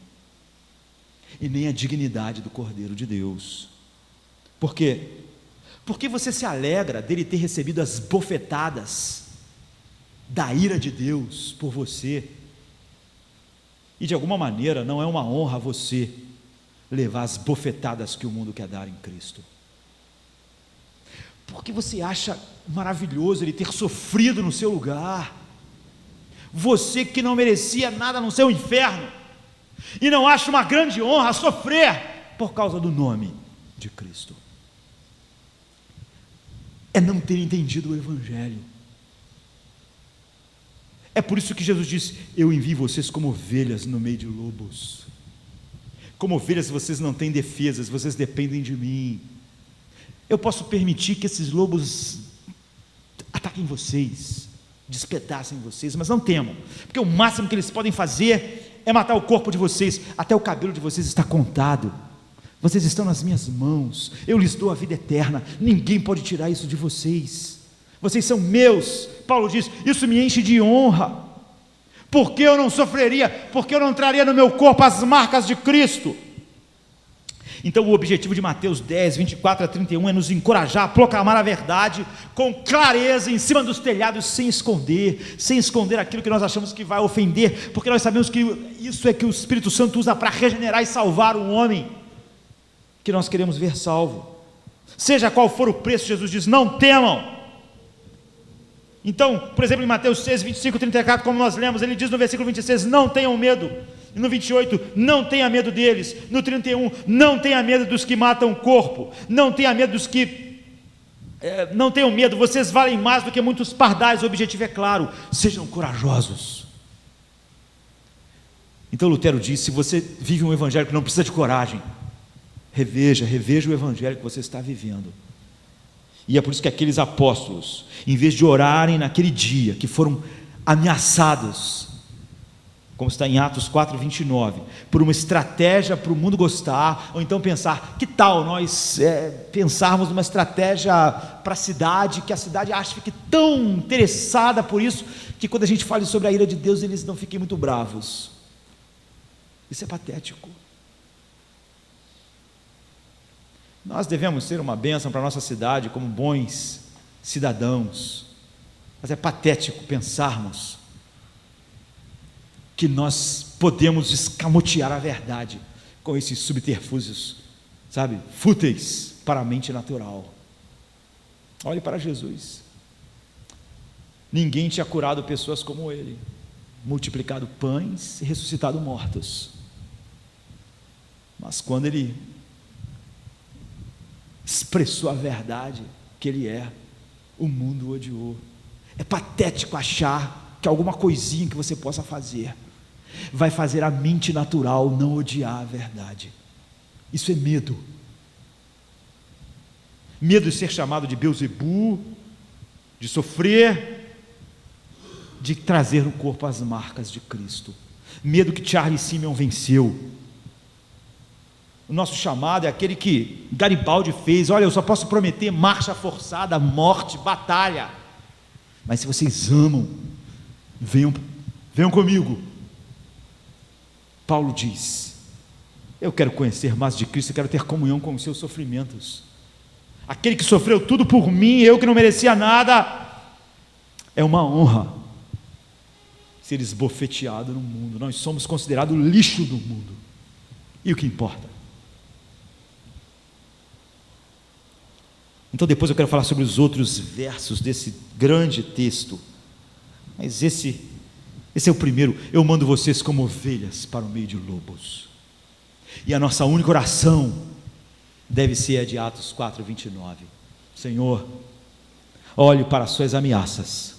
e nem a dignidade do Cordeiro de Deus. Por quê? Porque você se alegra dele ter recebido as bofetadas da ira de Deus por você, e de alguma maneira não é uma honra a você levar as bofetadas que o mundo quer dar em Cristo. Porque você acha maravilhoso ele ter sofrido no seu lugar, você que não merecia nada no seu inferno, e não acha uma grande honra sofrer por causa do nome de Cristo. É não ter entendido o Evangelho. É por isso que Jesus disse: eu envio vocês como ovelhas no meio de lobos. Como ovelhas vocês não têm defesas, vocês dependem de mim. Eu posso permitir que esses lobos ataquem vocês, despedacem vocês, mas não temam, porque o máximo que eles podem fazer é matar o corpo de vocês. Até o cabelo de vocês está contado. Vocês estão nas minhas mãos, eu lhes dou a vida eterna, ninguém pode tirar isso de vocês. Vocês são meus. Paulo diz: isso me enche de honra. Porque eu não sofreria, porque eu não traria no meu corpo as marcas de Cristo. Então o objetivo de Mateus 10, 24 a 31 é nos encorajar a proclamar a verdade com clareza em cima dos telhados, sem esconder aquilo que nós achamos que vai ofender, porque nós sabemos que isso é que o Espírito Santo usa para regenerar e salvar o homem que nós queremos ver salvo. Seja qual for o preço, Jesus diz: não temam. Então, por exemplo, em Mateus 6, 25, 34, como nós lemos, ele diz no versículo 26, não tenham medo. E no 28, não tenha medo deles. No 31, não tenha medo dos que matam o corpo. Não tenha medo dos que... não tenham medo, vocês valem mais do que muitos pardais. O objetivo é claro: sejam corajosos. Então Lutero diz: se você vive um evangelho que não precisa de coragem, reveja o evangelho que você está vivendo. E é por isso que aqueles apóstolos, em vez de orarem naquele dia, que foram ameaçados, como está em Atos 4, 29, por uma estratégia para o mundo gostar, ou então pensar: que tal nós pensarmos numa estratégia para a cidade, que a cidade ache que fique tão interessada por isso, que quando a gente fale sobre a ira de Deus, eles não fiquem muito bravos. Isso é patético. Nós devemos ser uma bênção para a nossa cidade como bons cidadãos, mas é patético pensarmos que nós podemos escamotear a verdade com esses subterfúgios, sabe, fúteis para a mente natural. Olhe para Jesus. Ninguém tinha curado pessoas como ele, multiplicado pães e ressuscitado mortos. Mas quando ele expressou a verdade que ele é, o mundo o odiou. É patético achar que alguma coisinha que você possa fazer vai fazer a mente natural não odiar a verdade. Isso é medo. Medo de ser chamado de Beuzebu, de sofrer, de trazer no corpo as marcas de Cristo. Medo que Charles Simeon venceu. O nosso chamado é aquele que Garibaldi fez. Olha, eu só posso prometer marcha forçada, morte, batalha. Mas se vocês amam, venham comigo. Paulo diz: eu quero conhecer mais de Cristo, eu quero ter comunhão com os seus sofrimentos. Aquele que sofreu tudo por mim, eu que não merecia nada. É uma honra ser esbofeteado no mundo. Nós somos considerados o lixo do mundo. E o que importa? Então depois eu quero falar sobre os outros versos desse grande texto. Mas esse é o primeiro. Eu mando vocês como ovelhas para o meio de lobos. E a nossa única oração deve ser a de Atos 4:29. Senhor, olhe para as suas ameaças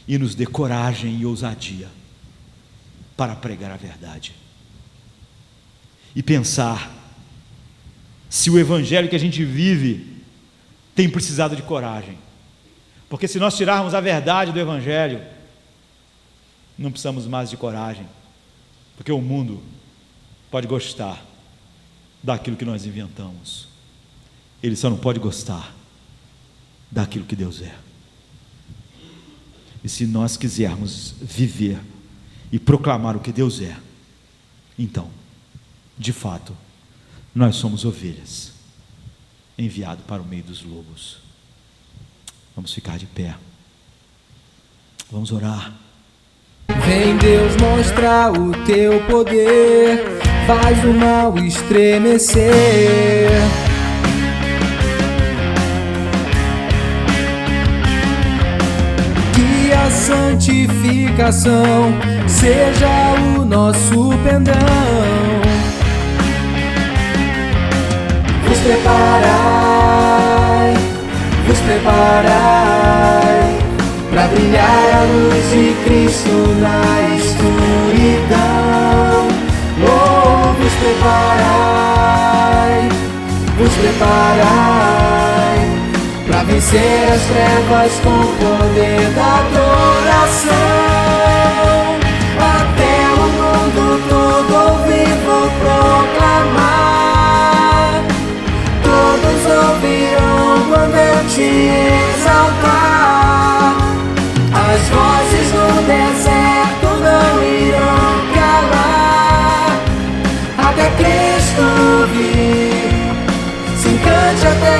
e nos dê coragem e ousadia para pregar a verdade. E pensar se o evangelho que a gente vive tem precisado de coragem. Porque se nós tirarmos a verdade do evangelho, não precisamos mais de coragem, porque o mundo pode gostar daquilo que nós inventamos, ele só não pode gostar daquilo que Deus é. E se nós quisermos viver e proclamar o que Deus é, então, de fato, nós somos ovelhas, enviado para o meio dos lobos. Vamos ficar de pé, vamos orar. Vem Deus mostrar o teu poder, faz o mal estremecer. Que a santificação seja o nosso pendão. Vos preparai, pra brilhar a luz de Cristo na escuridão. Oh, vos preparai, pra vencer as trevas com o poder da adoração. Até o mundo todo ouvir vou proclamar, todos ouvirão quando eu te exaltar. As vozes no deserto não irão calar, até Cristo vir, se encante até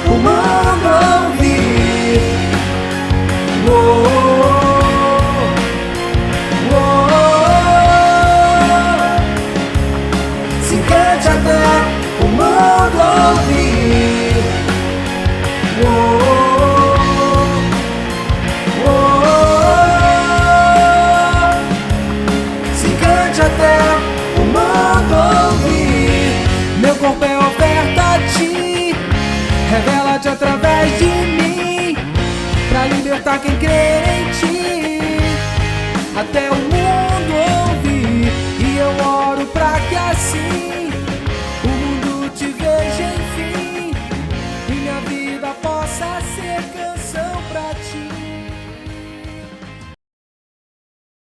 o mundo ouvir. Oh, oh, oh, se encante até o mundo ouvir. Oh, até o mundo ouvir. Meu corpo é oferta a ti, revela-te através de mim, pra libertar quem crer em ti, até o mundo ouvir. E eu oro pra que assim